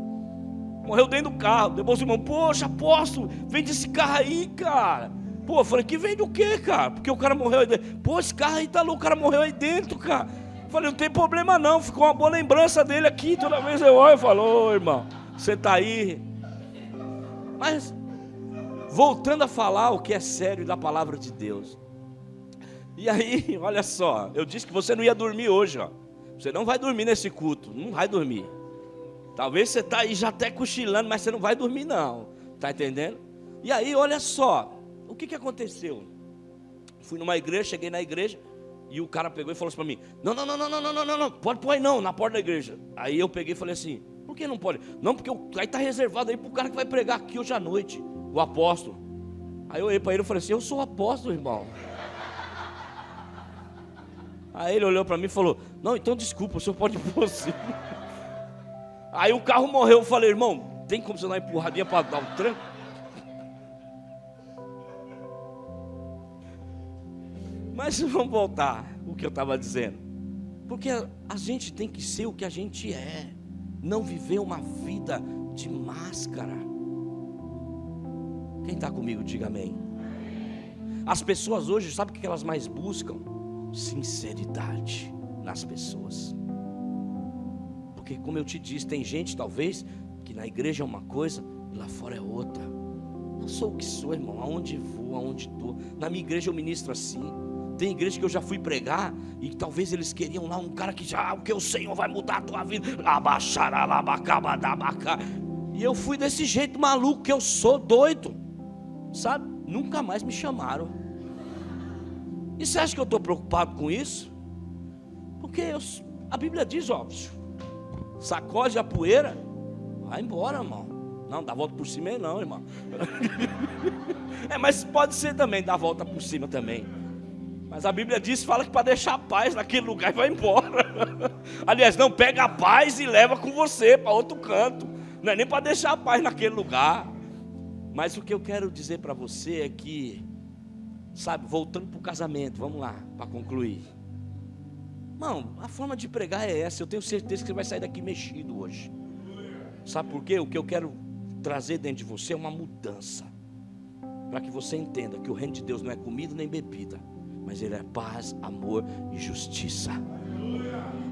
Morreu dentro do carro. Depois o irmão, poxa, apóstolo, vende esse carro aí, cara. Pô, eu falei, que vende o quê, cara? Porque o cara morreu aí dentro. Pô, esse carro aí tá louco, o cara morreu aí dentro, cara. Eu falei, não tem problema não, ficou uma boa lembrança dele aqui. Toda vez eu olho e falo, ô irmão, você tá aí. Mas, voltando a falar o que é sério da palavra de Deus. E aí, olha só, eu disse que você não ia dormir hoje, ó. Você não vai dormir nesse culto, não vai dormir. Talvez você está aí já até cochilando, mas você não vai dormir não, está entendendo? E aí, olha só, o que aconteceu? Fui numa igreja, cheguei na igreja, e o cara pegou e falou assim para mim, não, pode pôr aí não, na porta da igreja. Aí eu peguei e falei assim, por que não pode? Não, porque aí está reservado aí para o cara que vai pregar aqui hoje à noite, o apóstolo. Aí eu olhei para ele e falei assim, eu sou apóstolo, irmão. Aí ele olhou para mim e falou, não, então desculpa, o senhor pode pôr sim. Aí o carro morreu, eu falei, irmão, tem como você dar uma empurradinha para dar um tranco? Mas vamos voltar o que eu estava dizendo. Porque a gente tem que ser o que a gente é. Não viver uma vida de máscara. Quem está comigo, diga amém. As pessoas hoje, sabe o que elas mais buscam? Sinceridade nas pessoas. Porque como eu te disse, tem gente talvez que na igreja é uma coisa e lá fora é outra. Eu sou o que sou, irmão, aonde vou, aonde estou. Na minha igreja eu ministro assim. Tem igreja que eu já fui pregar e talvez eles queriam lá um cara que já, o que o Senhor vai mudar a tua vida. E eu fui desse jeito maluco que eu sou, doido. Sabe? Nunca mais me chamaram. E você acha que eu estou preocupado com isso? Porque a Bíblia diz, ó, sacode a poeira, vai embora, irmão. Não, dá a volta por cima aí não, irmão. Mas pode ser também, dar a volta por cima também. Mas a Bíblia diz, fala que para deixar a paz naquele lugar e vai embora. Aliás, não, pega a paz e leva com você para outro canto. Não é nem para deixar a paz naquele lugar. Mas o que eu quero dizer para você é que, sabe, voltando para o casamento, vamos lá, para concluir. Irmão, a forma de pregar é essa. Eu tenho certeza que você vai sair daqui mexido hoje. Sabe por quê? O que eu quero trazer dentro de você é uma mudança, para que você entenda que o reino de Deus não é comida nem bebida, mas ele é paz, amor e justiça.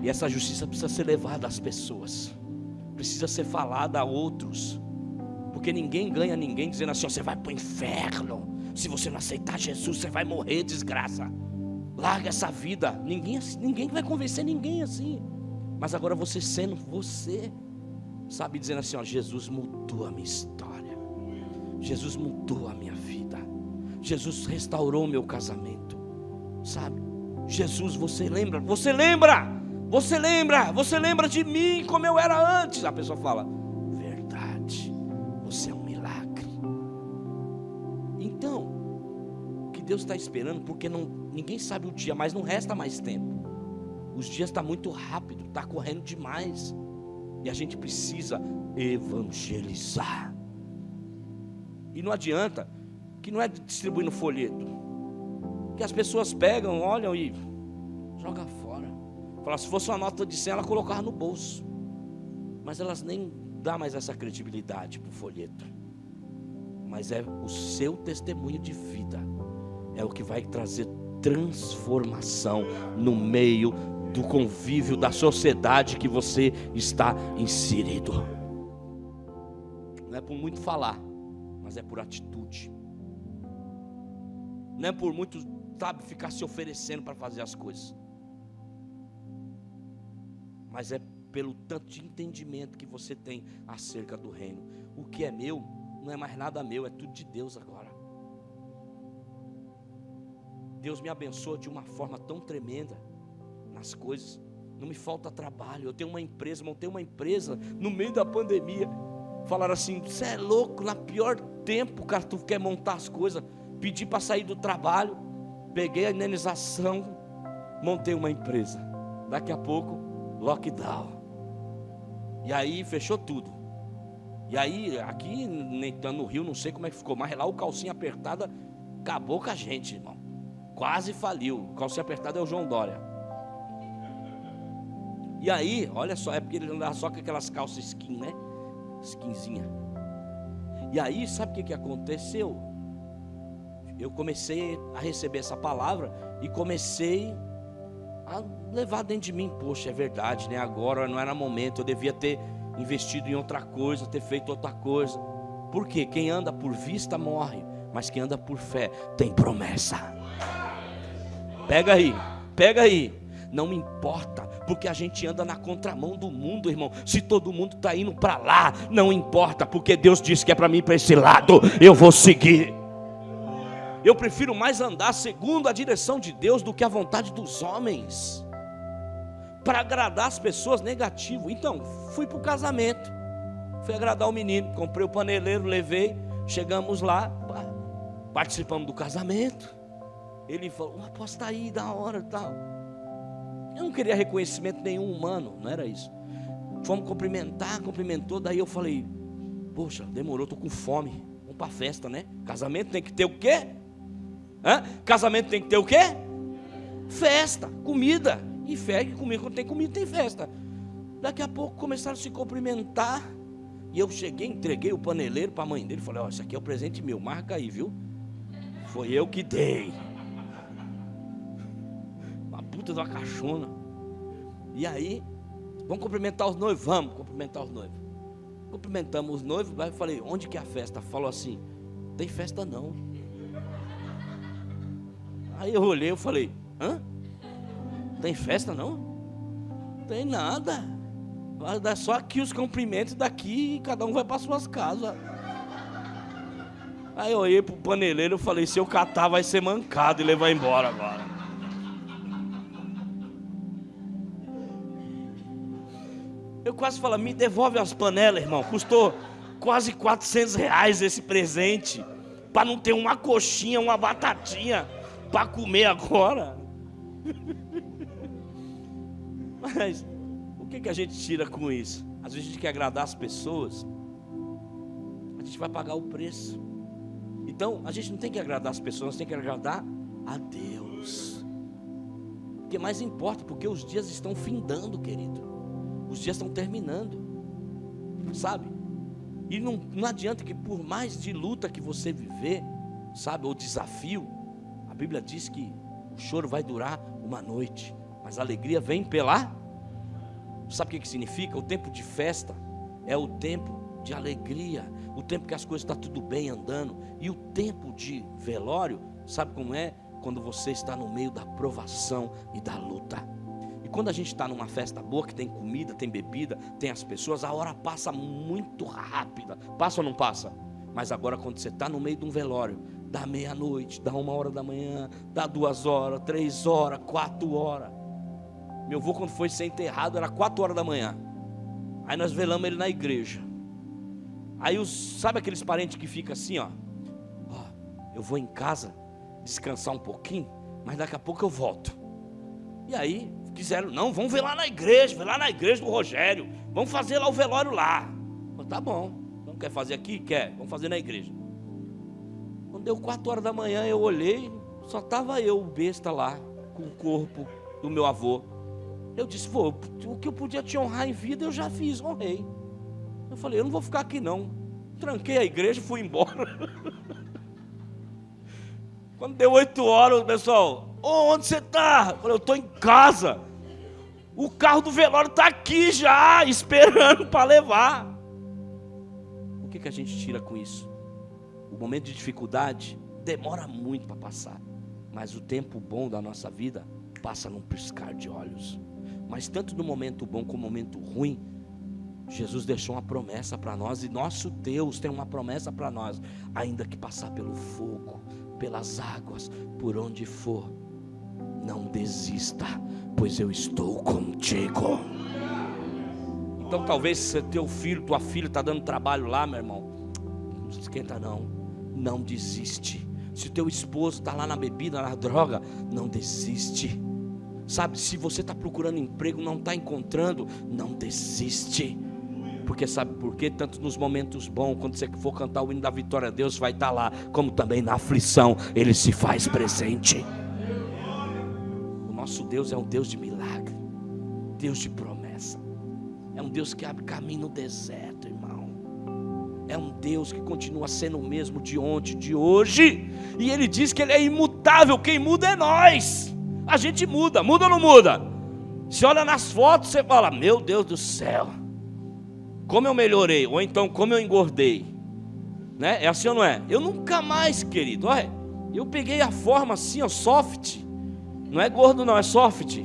E essa justiça precisa ser levada às pessoas, precisa ser falada a outros, porque ninguém ganha ninguém dizendo assim: você vai para o inferno, se você não aceitar Jesus você vai morrer, desgraça, larga essa vida. Ninguém vai convencer ninguém assim. Mas agora você sendo você, sabe, dizendo assim: ó, Jesus mudou a minha história, Jesus mudou a minha vida, Jesus restaurou o meu casamento, sabe? Jesus, você lembra de mim como eu era antes. A pessoa fala: verdade, você é um milagre. Então, o que Deus está esperando, porque ninguém sabe o dia, mas não resta mais tempo. Os dias estão muito rápido, está correndo demais, e a gente precisa evangelizar. E não adianta, que não é distribuindo folheto, que as pessoas pegam, olham e jogam fora. Fala, se fosse uma nota de 100, ela colocava no bolso. Mas elas nem dão mais essa credibilidade para o folheto. Mas é o seu testemunho de vida, é o que vai trazer transformação no meio do convívio da sociedade que você está inserido. Não é por muito falar, mas é por atitude. Não é por muito, sabe, ficar se oferecendo para fazer as coisas, mas é pelo tanto de entendimento que você tem acerca do reino. O que é meu não é mais nada meu, é tudo de Deus agora. Deus me abençoa de uma forma tão tremenda nas coisas. Não me falta trabalho. Eu tenho uma empresa, montei uma empresa no meio da pandemia. Falaram assim: você é louco, na pior tempo, cara, tu quer montar as coisas. Pedi para sair do trabalho, peguei a indenização, montei uma empresa. Daqui a pouco, lockdown. E aí fechou tudo. E aí, aqui no Rio, não sei como é que ficou, mas lá o calcinha apertada acabou com a gente, irmão. Quase faliu. Calcinha apertada é o João Dória. E aí, olha só, é porque ele andava só com aquelas calças skin, né? Skinzinha. E aí, sabe o que aconteceu? Eu comecei a receber essa palavra e comecei a levar dentro de mim: poxa, é verdade, né? Agora não era momento, eu devia ter investido em outra coisa, ter feito outra coisa. Por quê? Quem anda por vista morre, mas quem anda por fé tem promessa. Pega aí. Não me importa, porque a gente anda na contramão do mundo, irmão. Se todo mundo está indo para lá, não importa, porque Deus disse que é para mim ir para esse lado, eu vou seguir. Eu prefiro mais andar segundo a direção de Deus do que a vontade dos homens, para agradar as pessoas, negativo. Então, fui para o casamento, fui agradar o menino, comprei o paneleiro, levei, chegamos lá, participamos do casamento. Ele falou: uma aposta aí, da hora e tal. Eu não queria reconhecimento nenhum humano, não era isso. Fomos cumprimentou, daí eu falei: poxa, demorou, estou com fome, vamos para a festa, né? Casamento tem que ter o quê? Casamento tem que ter o quê? Festa, comida. E fé, que comigo, quando tem comida tem festa. Daqui a pouco começaram a se cumprimentar. E eu cheguei, entreguei o paneleiro para a mãe dele. Falei: ó, isso aqui é o presente meu, marca aí, viu? Foi eu que dei. Uma puta de uma caixona. E aí, vamos cumprimentar os noivos? Vamos cumprimentar os noivos. Cumprimentamos os noivos. Aí eu falei: onde que é a festa? Falou assim: tem festa não. Aí eu olhei, eu falei: hã? Tem festa não? Tem nada. Vai dar só aqui os cumprimentos, daqui cada um vai para suas casas. Aí eu olhei pro paneleiro e falei: se eu catar vai ser mancado e levar embora agora. Eu quase falei: me devolve as panelas, irmão. Custou quase R$400 esse presente, para não ter uma coxinha, uma batatinha para comer agora. Mas o que a gente tira com isso? Às vezes a gente quer agradar as pessoas, a gente vai pagar o preço. Então, a gente não tem que agradar as pessoas, nós tem que agradar a Deus. O que mais importa, porque os dias estão findando, querido. Os dias estão terminando, sabe? E não adianta que por mais de luta que você viver, sabe, ou desafio, a Bíblia diz que o choro vai durar uma noite, mas a alegria vem pela... Sabe o que significa? O tempo de festa é o tempo de alegria, o tempo que as coisas estão tudo bem andando. E o tempo de velório, sabe como é? Quando você está no meio da provação e da luta. E quando a gente está numa festa boa, que tem comida, tem bebida, tem as pessoas, a hora passa muito rápida. Passa ou não passa? Mas agora quando você está no meio de um velório, dá meia-noite, dá 1h da manhã, dá 2h, 3h, 4h. Meu avô, quando foi ser enterrado, era 4h da manhã. Aí nós velamos ele na igreja. Aí sabe aqueles parentes que ficam assim, ó, eu vou em casa descansar um pouquinho, mas daqui a pouco eu volto. E aí quiseram, não, vamos velar na igreja do Rogério, vamos fazer lá o velório lá. Eu, tá bom, não quer fazer aqui? Quer, vamos fazer na igreja. Quando deu 4h da manhã, eu olhei, só estava eu, o besta lá, com o corpo do meu avô. Eu disse, o que eu podia te honrar em vida, eu já fiz, honrei. Eu falei, eu não vou ficar aqui não. Tranquei a igreja e fui embora. Quando deu 8h, o pessoal, onde você está? Eu falei, eu estou em casa. O carro do velório está aqui já, esperando para levar. O que a gente tira com isso? O momento de dificuldade demora muito para passar, mas o tempo bom da nossa vida passa num piscar de olhos. Mas tanto no momento bom como no momento ruim, Jesus deixou uma promessa para nós, e nosso Deus tem uma promessa para nós: ainda que passar pelo fogo, pelas águas, por onde for, não desista, pois eu estou contigo. Então talvez se teu filho, tua filha está dando trabalho lá, meu irmão, não se esquenta não desiste. Se teu esposo está lá na bebida, na droga, não desiste. Sabe, se você está procurando emprego, não está encontrando, não desiste. Porque sabe por quê? Tanto nos momentos bons, quando você for cantar o hino da vitória, Deus vai estar lá, como também na aflição, Ele se faz presente. O nosso Deus é um Deus de milagre, Deus de promessa. É um Deus que abre caminho no deserto, irmão. É um Deus que continua sendo o mesmo de ontem, de hoje. E Ele diz que Ele é imutável, quem muda é nós. A gente muda ou não muda? Você olha nas fotos, você fala, meu Deus do céu, como eu melhorei, ou então como eu engordei, né? É assim ou não é? Eu nunca mais, querido, olha, eu peguei a forma assim, ó, soft, não é gordo não, é soft.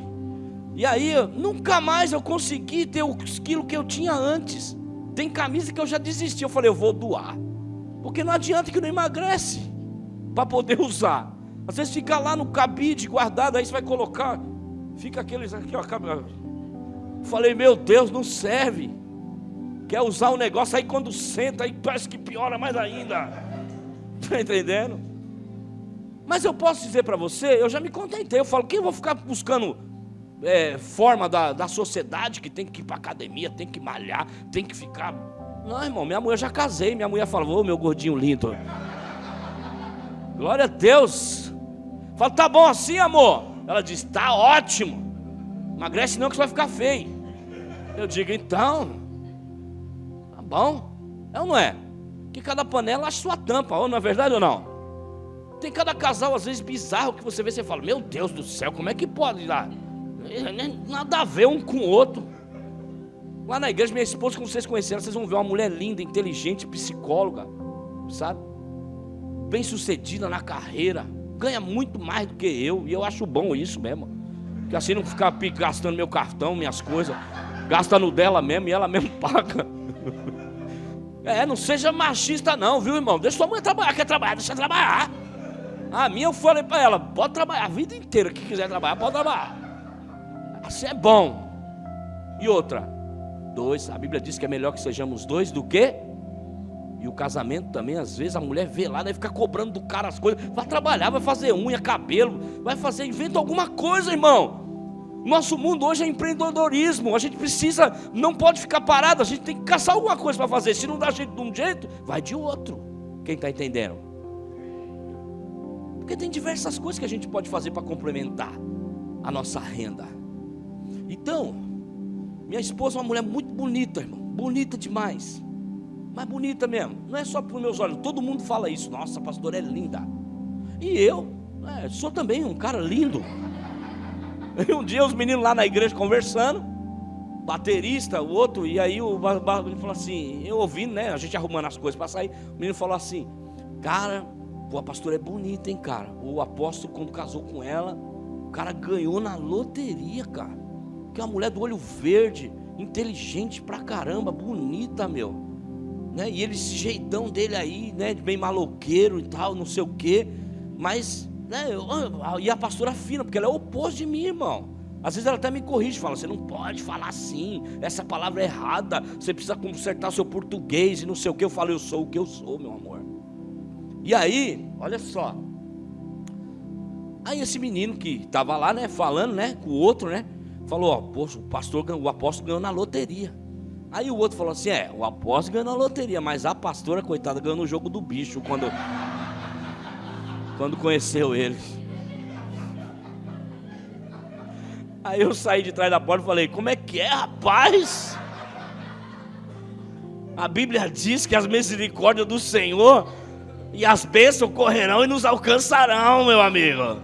E aí, nunca mais eu consegui ter os quilos que eu tinha antes. Tem camisa que eu já desisti, eu falei, eu vou doar, porque não adianta que não emagrece, para poder usar. Às vezes fica lá no cabide guardado, aí você vai colocar, fica aqueles aqui, ó. Falei, meu Deus, não serve. Quer usar o negócio, aí quando senta, aí parece que piora mais ainda. Está entendendo? Mas eu posso dizer para você, eu já me contentei. Eu falo, quem eu vou ficar buscando forma da sociedade, que tem que ir para academia, tem que malhar, tem que ficar... Não, irmão, minha mulher, já casei, minha mulher falou, ô meu gordinho lindo. Glória a Deus. Fala, tá bom assim, amor? Ela diz, tá ótimo. Emagrece não que você vai ficar feio. Eu digo, então, tá bom. É ou não é? Que cada panela acha sua tampa, ou não é verdade ou não? Tem cada casal às vezes bizarro que você vê, você fala, meu Deus do céu, como é que pode dar? Nada a ver um com o outro. Lá na igreja, minha esposa, como vocês conheceram, vocês vão ver uma mulher linda, inteligente, psicóloga, sabe? Bem sucedida na carreira, ganha muito mais do que eu, e eu acho bom isso mesmo, que assim não ficar gastando meu cartão, minhas coisas, gasta no dela mesmo e ela mesmo paga. Não seja machista não, viu, irmão? Deixa sua mulher trabalhar, quer trabalhar, deixa trabalhar. A minha eu falei para ela, pode trabalhar a vida inteira, que quiser trabalhar, pode trabalhar. Assim é bom. E outra, a Bíblia diz que é melhor que sejamos dois do que... E o casamento também, às vezes, a mulher vê lá, deve ficar cobrando do cara as coisas. Vai trabalhar, vai fazer unha, cabelo, vai fazer, inventa alguma coisa, irmão. Nosso mundo hoje é empreendedorismo. A gente precisa, não pode ficar parado. A gente tem que caçar alguma coisa para fazer. Se não dá jeito de um jeito, vai de outro. Quem está entendendo? Porque tem diversas coisas que a gente pode fazer para complementar a nossa renda. Então, minha esposa é uma mulher muito bonita, irmão. Bonita demais. Mas bonita mesmo. Não é só para os meus olhos. Todo mundo fala isso. Nossa, a pastora é linda. E eu sou também um cara lindo. E um dia os meninos lá na igreja conversando, baterista, o outro, e aí o menino falou assim, eu ouvindo, né, a gente arrumando as coisas para sair, o menino falou assim, cara, pô, a pastora é bonita, hein, cara. O apóstolo, quando casou com ela, o cara ganhou na loteria, cara. Que é uma mulher do olho verde, inteligente pra caramba, bonita, meu, né? E ele, esse jeitão dele aí, né, bem maloqueiro e tal, não sei o quê. Mas, né, e a pastora fina, porque ela é o oposto de mim, irmão. Às vezes ela até me corrige, fala, você não pode falar assim, essa palavra é errada, você precisa consertar seu português e não sei o que. Eu falo, eu sou o que eu sou, meu amor. E aí, olha só, aí esse menino que estava lá, né, falando, né, com o outro, né, falou, ó, poxa, o apóstolo ganhou na loteria. Aí o outro falou assim, o apóstolo ganhou na loteria, mas a pastora, coitada, ganhou no jogo do bicho, quando conheceu ele. Aí eu saí de trás da porta e falei, como é que é, rapaz? A Bíblia diz que as misericórdias do Senhor e as bênçãos correrão e nos alcançarão, meu amigo.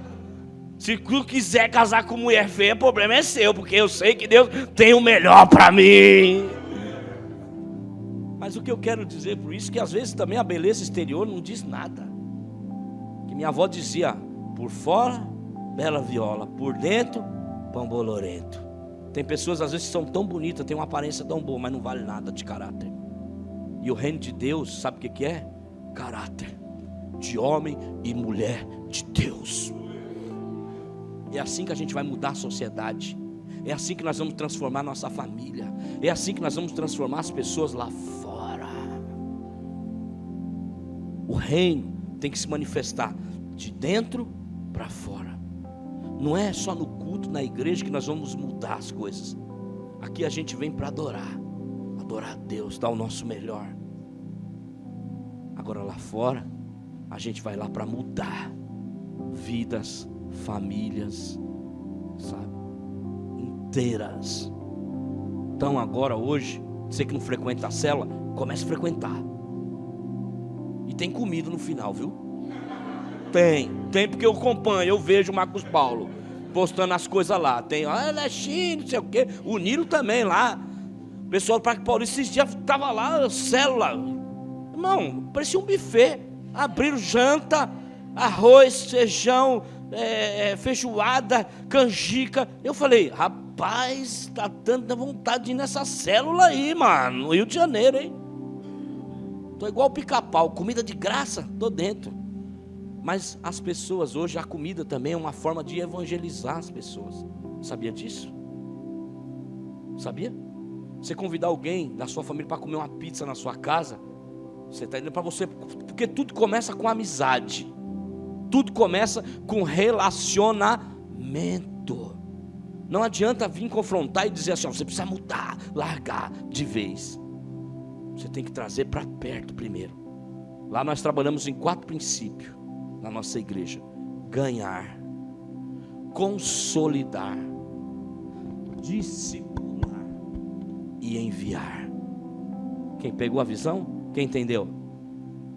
Se tu quiser casar com mulher feia, o problema é seu, porque eu sei que Deus tem o melhor para mim. Mas o que eu quero dizer por isso, que às vezes também a beleza exterior não diz nada. Que minha avó dizia, por fora, bela viola, por dentro, pão bolorento. Tem pessoas às vezes que são tão bonitas, têm uma aparência tão boa, mas não vale nada de caráter. E o reino de Deus, sabe o que é? Caráter de homem e mulher de Deus. É assim que a gente vai mudar a sociedade. É assim que nós vamos transformar nossa família. É assim que nós vamos transformar as pessoas lá fora. O reino tem que se manifestar de dentro para fora. Não é só no culto, na igreja, que nós vamos mudar as coisas. Aqui a gente vem para adorar a Deus, dar o nosso melhor. Agora lá fora, a gente vai lá para mudar vidas, famílias, sabe, inteiras. Então agora, hoje, você que não frequenta a célula, comece a frequentar. E tem comida no final, viu? Tem porque eu acompanho, eu vejo o Marcos Paulo postando as coisas lá. Tem, Alexandre, não sei o quê. O Nilo também lá. O pessoal do Parque Paulista esses dias estava lá, célula. Irmão, parecia um buffet. Abriram janta, arroz, feijão, feijoada, canjica. Eu falei, rapaz, tá dando vontade de ir nessa célula aí, mano. No Rio de Janeiro, hein? Tô igual o Pica-Pau, comida de graça, tô dentro. Mas as pessoas hoje, a comida também é uma forma de evangelizar as pessoas. Sabia disso? Sabia? Você convidar alguém da sua família para comer uma pizza na sua casa, você está indo para você, porque tudo começa com amizade. Tudo começa com relacionamento. Não adianta vir confrontar e dizer assim, você precisa mudar, largar de vez. Você tem que trazer para perto primeiro. Lá nós trabalhamos em 4 princípios na nossa igreja: ganhar, consolidar, discipular e enviar. Quem pegou a visão? Quem entendeu?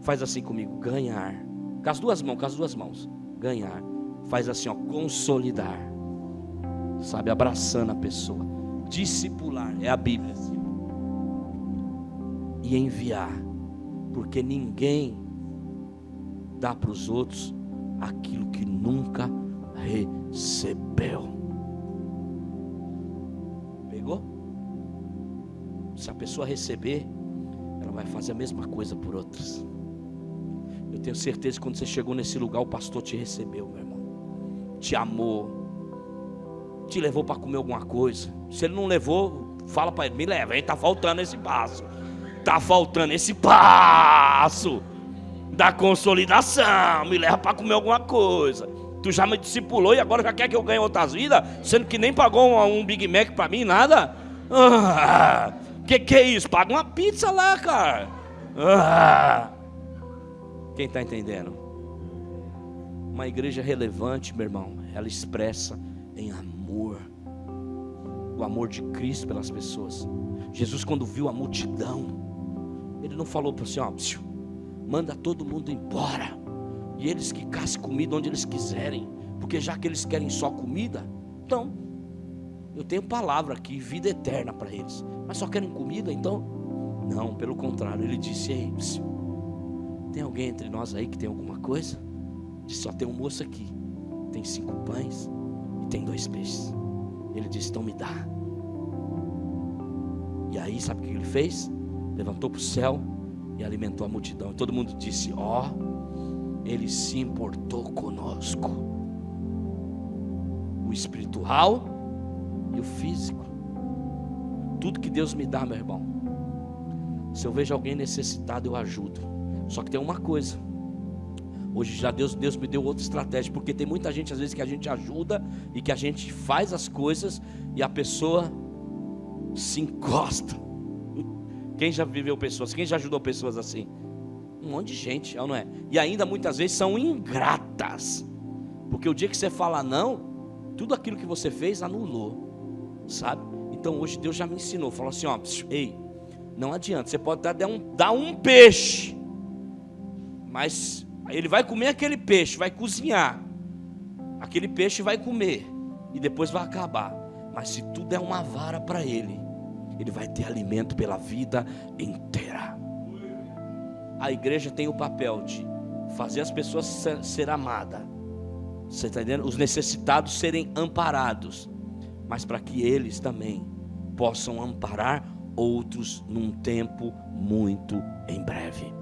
Faz assim comigo: ganhar, com as duas mãos, ganhar. Faz assim, ó, consolidar, sabe, abraçando a pessoa. Discipular, é a Bíblia, e enviar, porque ninguém dá para os outros aquilo que nunca recebeu. Pegou? Se a pessoa receber, ela vai fazer a mesma coisa por outras. Eu tenho certeza que quando você chegou nesse lugar, o pastor te recebeu, meu irmão, te amou, te levou para comer alguma coisa. Se ele não levou, fala para ele, me leva, aí está faltando esse passo. Está faltando esse passo da consolidação. Me leva para comer alguma coisa. Tu já me discipulou e agora já quer que eu ganhe outras vidas, sendo que nem pagou um Big Mac para mim, nada. Que é isso? Paga uma pizza lá, cara. Quem está entendendo? Uma igreja relevante, meu irmão, ela expressa em amor, o amor de Cristo pelas pessoas. Jesus, quando viu a multidão, Ele não falou para assim, ó, manda todo mundo embora, e eles que caçem comida onde eles quiserem, porque já que eles querem só comida, então eu tenho palavra aqui, vida eterna para eles, mas só querem comida, então não, pelo contrário, Ele disse, ei, tem alguém entre nós aí que tem alguma coisa? Disse, só tem um moço aqui, tem 5 pães e tem 2 peixes. Ele disse, então me dá. E aí sabe o que ele fez? Levantou para o céu e alimentou a multidão. E todo mundo disse, ó, Ele se importou conosco, o espiritual e o físico. Tudo que Deus me dá, meu irmão, se eu vejo alguém necessitado, eu ajudo. Só que tem uma coisa, hoje já Deus me deu outra estratégia, porque tem muita gente às vezes que a gente ajuda e que a gente faz as coisas e a pessoa se encosta. Quem já viveu pessoas, quem já ajudou pessoas assim? Um monte de gente, não é? E ainda muitas vezes são ingratas, porque o dia que você fala não, tudo aquilo que você fez anulou, sabe? Então hoje Deus já me ensinou, falou assim, ó, ei, não adianta, você pode dar um peixe, mas ele vai comer aquele peixe, vai cozinhar, aquele peixe vai comer e depois vai acabar. Mas se tu der uma vara para ele, ele vai ter alimento pela vida inteira. A igreja tem o papel de fazer as pessoas ser amadas, você está entendendo? Os necessitados serem amparados, mas para que eles também possam amparar outros num tempo muito em breve.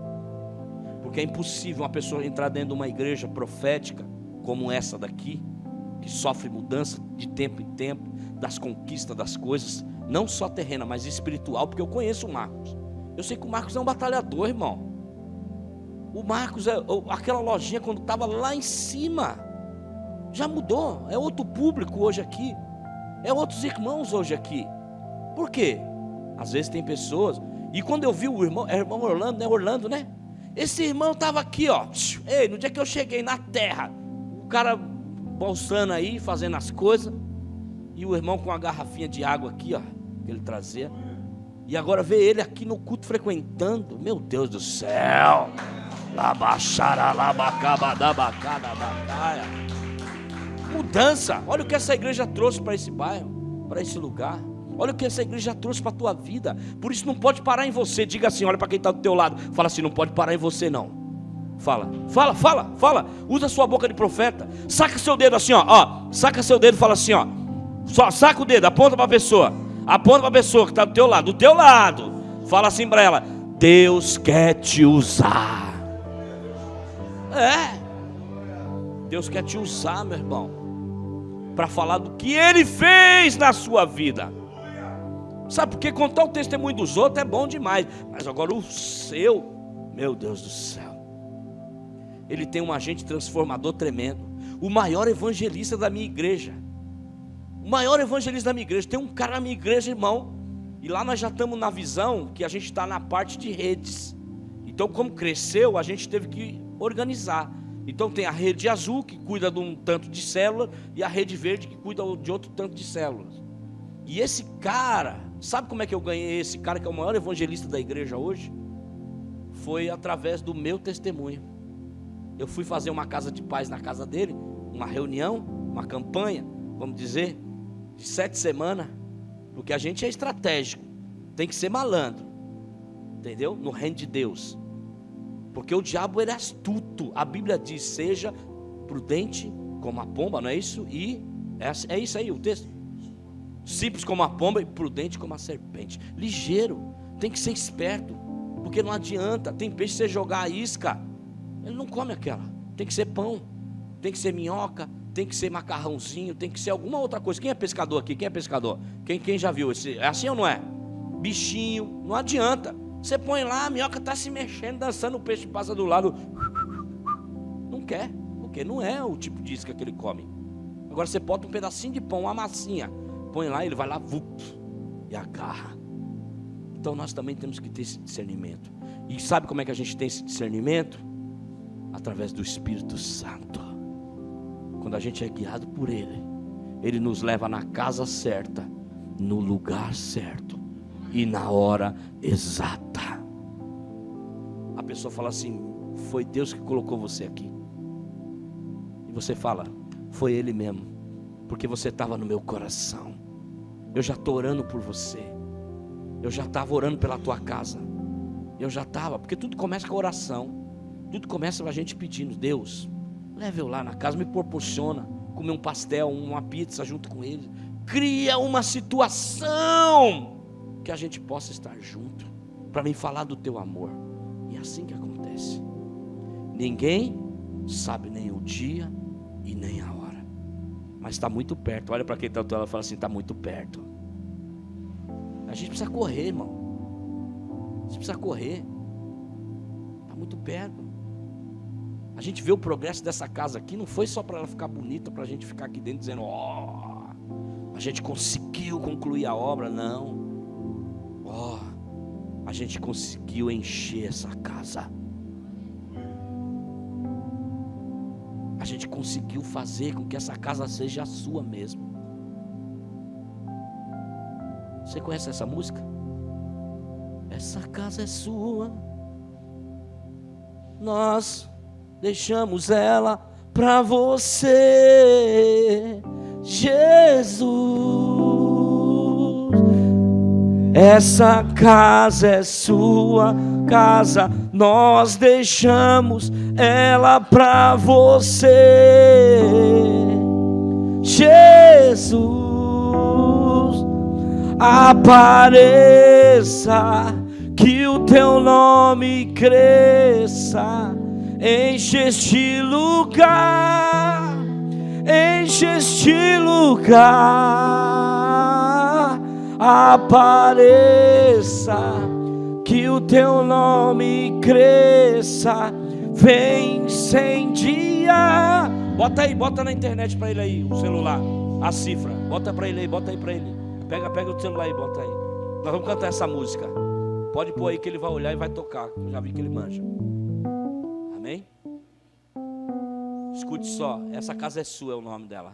Porque é impossível uma pessoa entrar dentro de uma igreja profética como essa daqui, que sofre mudança de tempo em tempo, das conquistas das coisas, não só terrena, mas espiritual, porque eu conheço o Marcos. Eu sei que o Marcos é um batalhador, irmão. O Marcos, aquela lojinha quando estava lá em cima, já mudou, é outro público hoje aqui, é outros irmãos hoje aqui. Por quê? Às vezes tem pessoas, e quando eu vi o irmão Orlando, né? Esse irmão estava aqui, ó. Ei, no dia que eu cheguei na terra, o cara bolsando aí, fazendo as coisas, e o irmão com uma garrafinha de água aqui, ó, que ele trazia. E agora vê ele aqui no culto frequentando. Meu Deus do céu. Mudança. Olha o que essa igreja trouxe para esse bairro, para esse lugar. Olha o que essa igreja trouxe para a tua vida. Por isso não pode parar em você. Diga assim, olha para quem está do teu lado. Fala assim, não pode parar em você não. Fala. Usa a sua boca de profeta. Saca seu dedo assim, ó. Saca seu dedo e fala assim, ó. Só saca o dedo, aponta para a pessoa. Aponta para a pessoa que está do teu lado. Do teu lado. Fala assim para ela. Deus quer te usar. Deus quer te usar, meu irmão, para falar do que Ele fez na sua vida. Sabe, porque contar o testemunho dos outros é bom demais, mas agora o seu, meu Deus do céu, ele tem um agente transformador tremendo. O maior evangelista da minha igreja, tem um cara na minha igreja, irmão, e lá nós já estamos na visão que a gente está na parte de redes. Então, como cresceu, a gente teve que organizar. Então tem a rede azul, que cuida de um tanto de células, e a rede verde, que cuida de outro tanto de células. E esse cara, sabe como é que eu ganhei esse cara, que é o maior evangelista da igreja hoje? Foi através do meu testemunho. Eu fui fazer uma casa de paz na casa dele, uma reunião, uma campanha, vamos dizer, de 7 semanas, porque a gente é estratégico, tem que ser malandro, entendeu? No reino de Deus. Porque o diabo ele é astuto. A Bíblia diz, seja prudente como a pomba, não é isso? E é isso aí o texto. Simples como a pomba e prudente como a serpente. Ligeiro, tem que ser esperto, porque não adianta. Tem peixe que você jogar a isca, ele não come aquela. Tem que ser pão, tem que ser minhoca, tem que ser macarrãozinho, tem que ser alguma outra coisa. Quem é pescador aqui? Quem é pescador? Quem já viu esse? É assim ou não é? Bichinho, não adianta. Você põe lá, a minhoca está se mexendo, dançando, o peixe passa do lado. Não quer, porque não é o tipo de isca que ele come. Agora você bota um pedacinho de pão, uma massinha, põe lá, ele vai lá, e agarra. Então nós também temos que ter esse discernimento. E sabe como é que a gente tem esse discernimento? Através do Espírito Santo. quando a gente é guiado por Ele, Ele nos leva na casa certa, no lugar certo e na hora exata. A pessoa fala assim: foi Deus que colocou você aqui. E você fala: foi Ele mesmo, porque você estava no meu coração. Eu já estou orando por você. Eu já estava orando pela tua casa. Eu já estava, porque tudo começa com a oração. Tudo começa com a gente pedindo: Deus, leve eu lá na casa, me proporciona comer um pastel, uma pizza junto com ele. Cria uma situação que a gente possa estar junto, para mim falar do teu amor. E é assim que acontece. Ninguém sabe nem o dia e nem a hora, mas está muito perto. Olha para quem está do teu lado e fala assim: está muito perto. A gente precisa correr, irmão. Você precisa correr. Está muito perto. A gente vê o progresso dessa casa aqui. Não foi só para ela ficar bonita, para a gente ficar aqui dentro dizendo: ó, a gente conseguiu concluir a obra. Não. Ó, a gente conseguiu encher essa casa. A gente conseguiu fazer com que essa casa seja a sua mesmo. Você conhece essa música? Essa casa é sua, nós deixamos ela pra você, Jesus. Essa casa é sua casa, nós deixamos ela pra você, Jesus. Apareça, que o teu nome cresça, enche este lugar, enche este lugar. Apareça, que o teu nome cresça, vem incendiar. Bota aí, bota na internet pra ele aí, o celular, a cifra, bota pra ele aí, bota aí pra ele. Pega o celular aí, bota aí. Nós vamos cantar essa música. Pode pôr aí que ele vai olhar e vai tocar. Eu já vi que ele manja. Amém? Escute só, essa casa é sua, é o nome dela.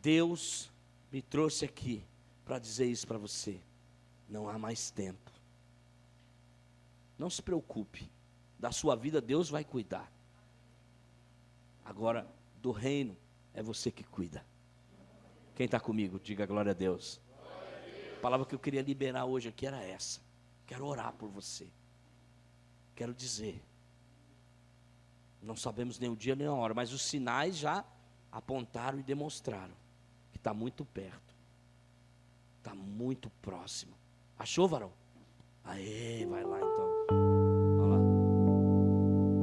Deus me trouxe aqui para dizer isso para você. Não há mais tempo. Não se preocupe. Da sua vida Deus vai cuidar. Agora, do reino, é você que cuida. Quem está comigo, diga glória a Deus. A palavra que eu queria liberar hoje aqui era essa. Quero orar por você. Quero dizer, não sabemos nem o dia nem a hora, mas os sinais já apontaram e demonstraram que está muito perto. Está muito próximo. Achou, varão? Aê, vai lá então. Olha lá.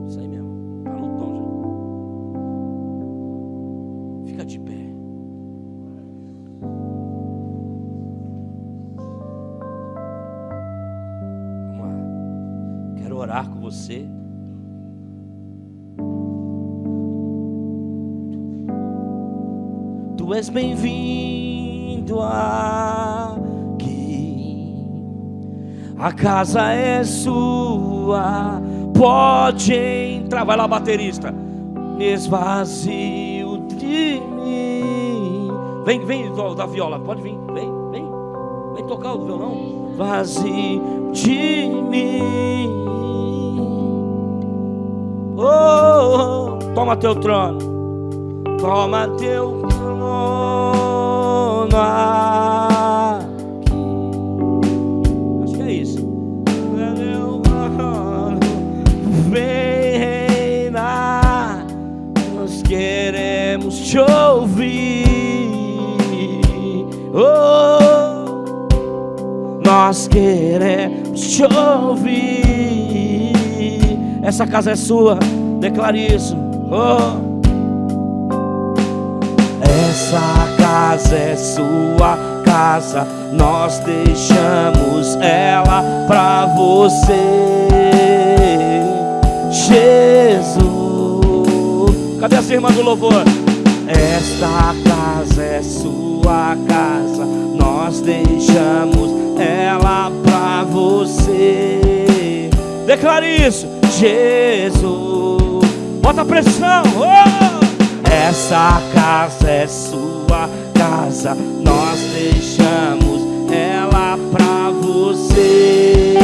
Isso aí mesmo. Está no tom já. Fica de pé. Orar com você. Tu és bem-vindo aqui. A casa é sua. Pode entrar. Vai lá, baterista. Me esvazio de mim. Vem da viola. Pode vir. Vem tocar o violão. Vazio de mim. Oh, toma teu trono. Toma teu trono aqui. Acho que é isso. Vem reinar. Nós queremos te ouvir. Oh, nós queremos te ouvir. Essa casa é sua, declare isso. Oh. Essa casa é sua casa, nós deixamos ela pra você, Jesus. Cadê as irmãs do louvor? Esta casa é sua casa, nós deixamos ela pra você. Declare isso. Jesus, Bota pressão. Essa casa é sua casa, nós deixamos ela pra você,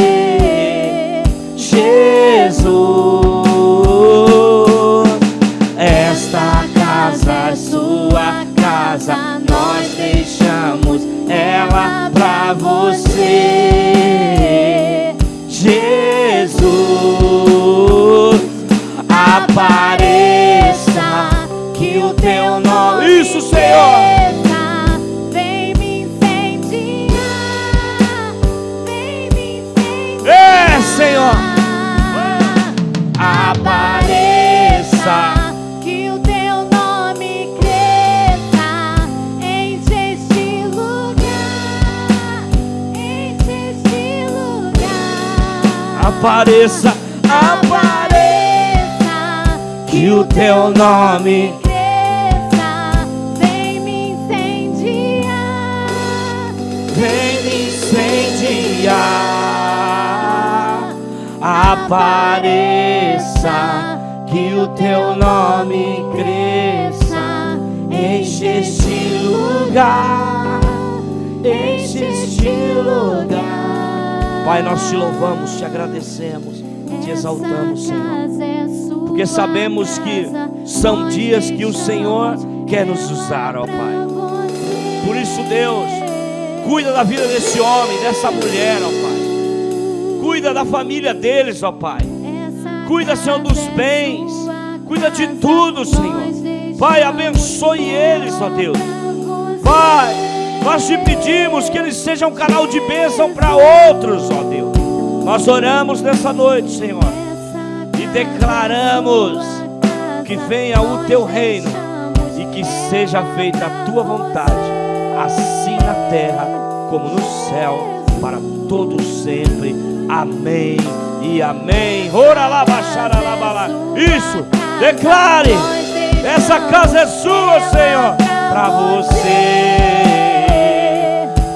Jesus. Esta casa é sua casa, nós deixamos ela pra você, Jesus. Apareça, que o teu nome, isso, Senhor, vem me incendiar, vem me incendiar. É, Senhor. Apareça, que o teu nome cresça, enche este lugar, enche este lugar. Apareça, que o teu nome cresça, vem me incendiar, vem me incendiar. Apareça, que o teu nome cresça, enche este lugar, enche este lugar. Pai, nós te louvamos, te agradecemos, te exaltamos, Senhor, porque sabemos que são dias que o Senhor quer nos usar, ó Pai. Por isso, Deus, cuida da vida desse homem, dessa mulher, ó Pai. Cuida da família deles, ó Pai. Cuida, Senhor, dos bens. Cuida de tudo, Senhor. Pai, abençoe eles, ó Deus. Pai, nós te pedimos que eles sejam um canal de bênção para outros, ó Deus. Nós oramos nessa noite, Senhor, e declaramos que venha o teu reino e que seja feita a tua vontade, assim na terra como no céu, para todos sempre. Amém e amém. Ora lá, baixara lá, balá. Isso, declare: essa casa é sua, Senhor, para você,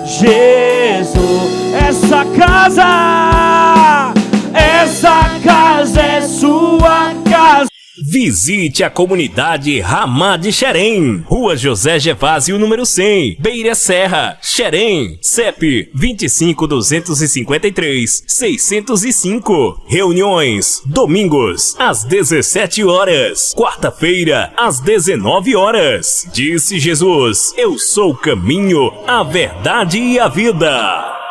Jesus. Essa casa é sua casa. Visite a comunidade Ramá de Xerém, Rua José Gervásio, número 100, Beira Serra, Xerém, CEP 25.253.605. Reuniões, domingos, às 17 horas, quarta-feira, às 19 horas. Disse Jesus: eu sou o caminho, a verdade e a vida.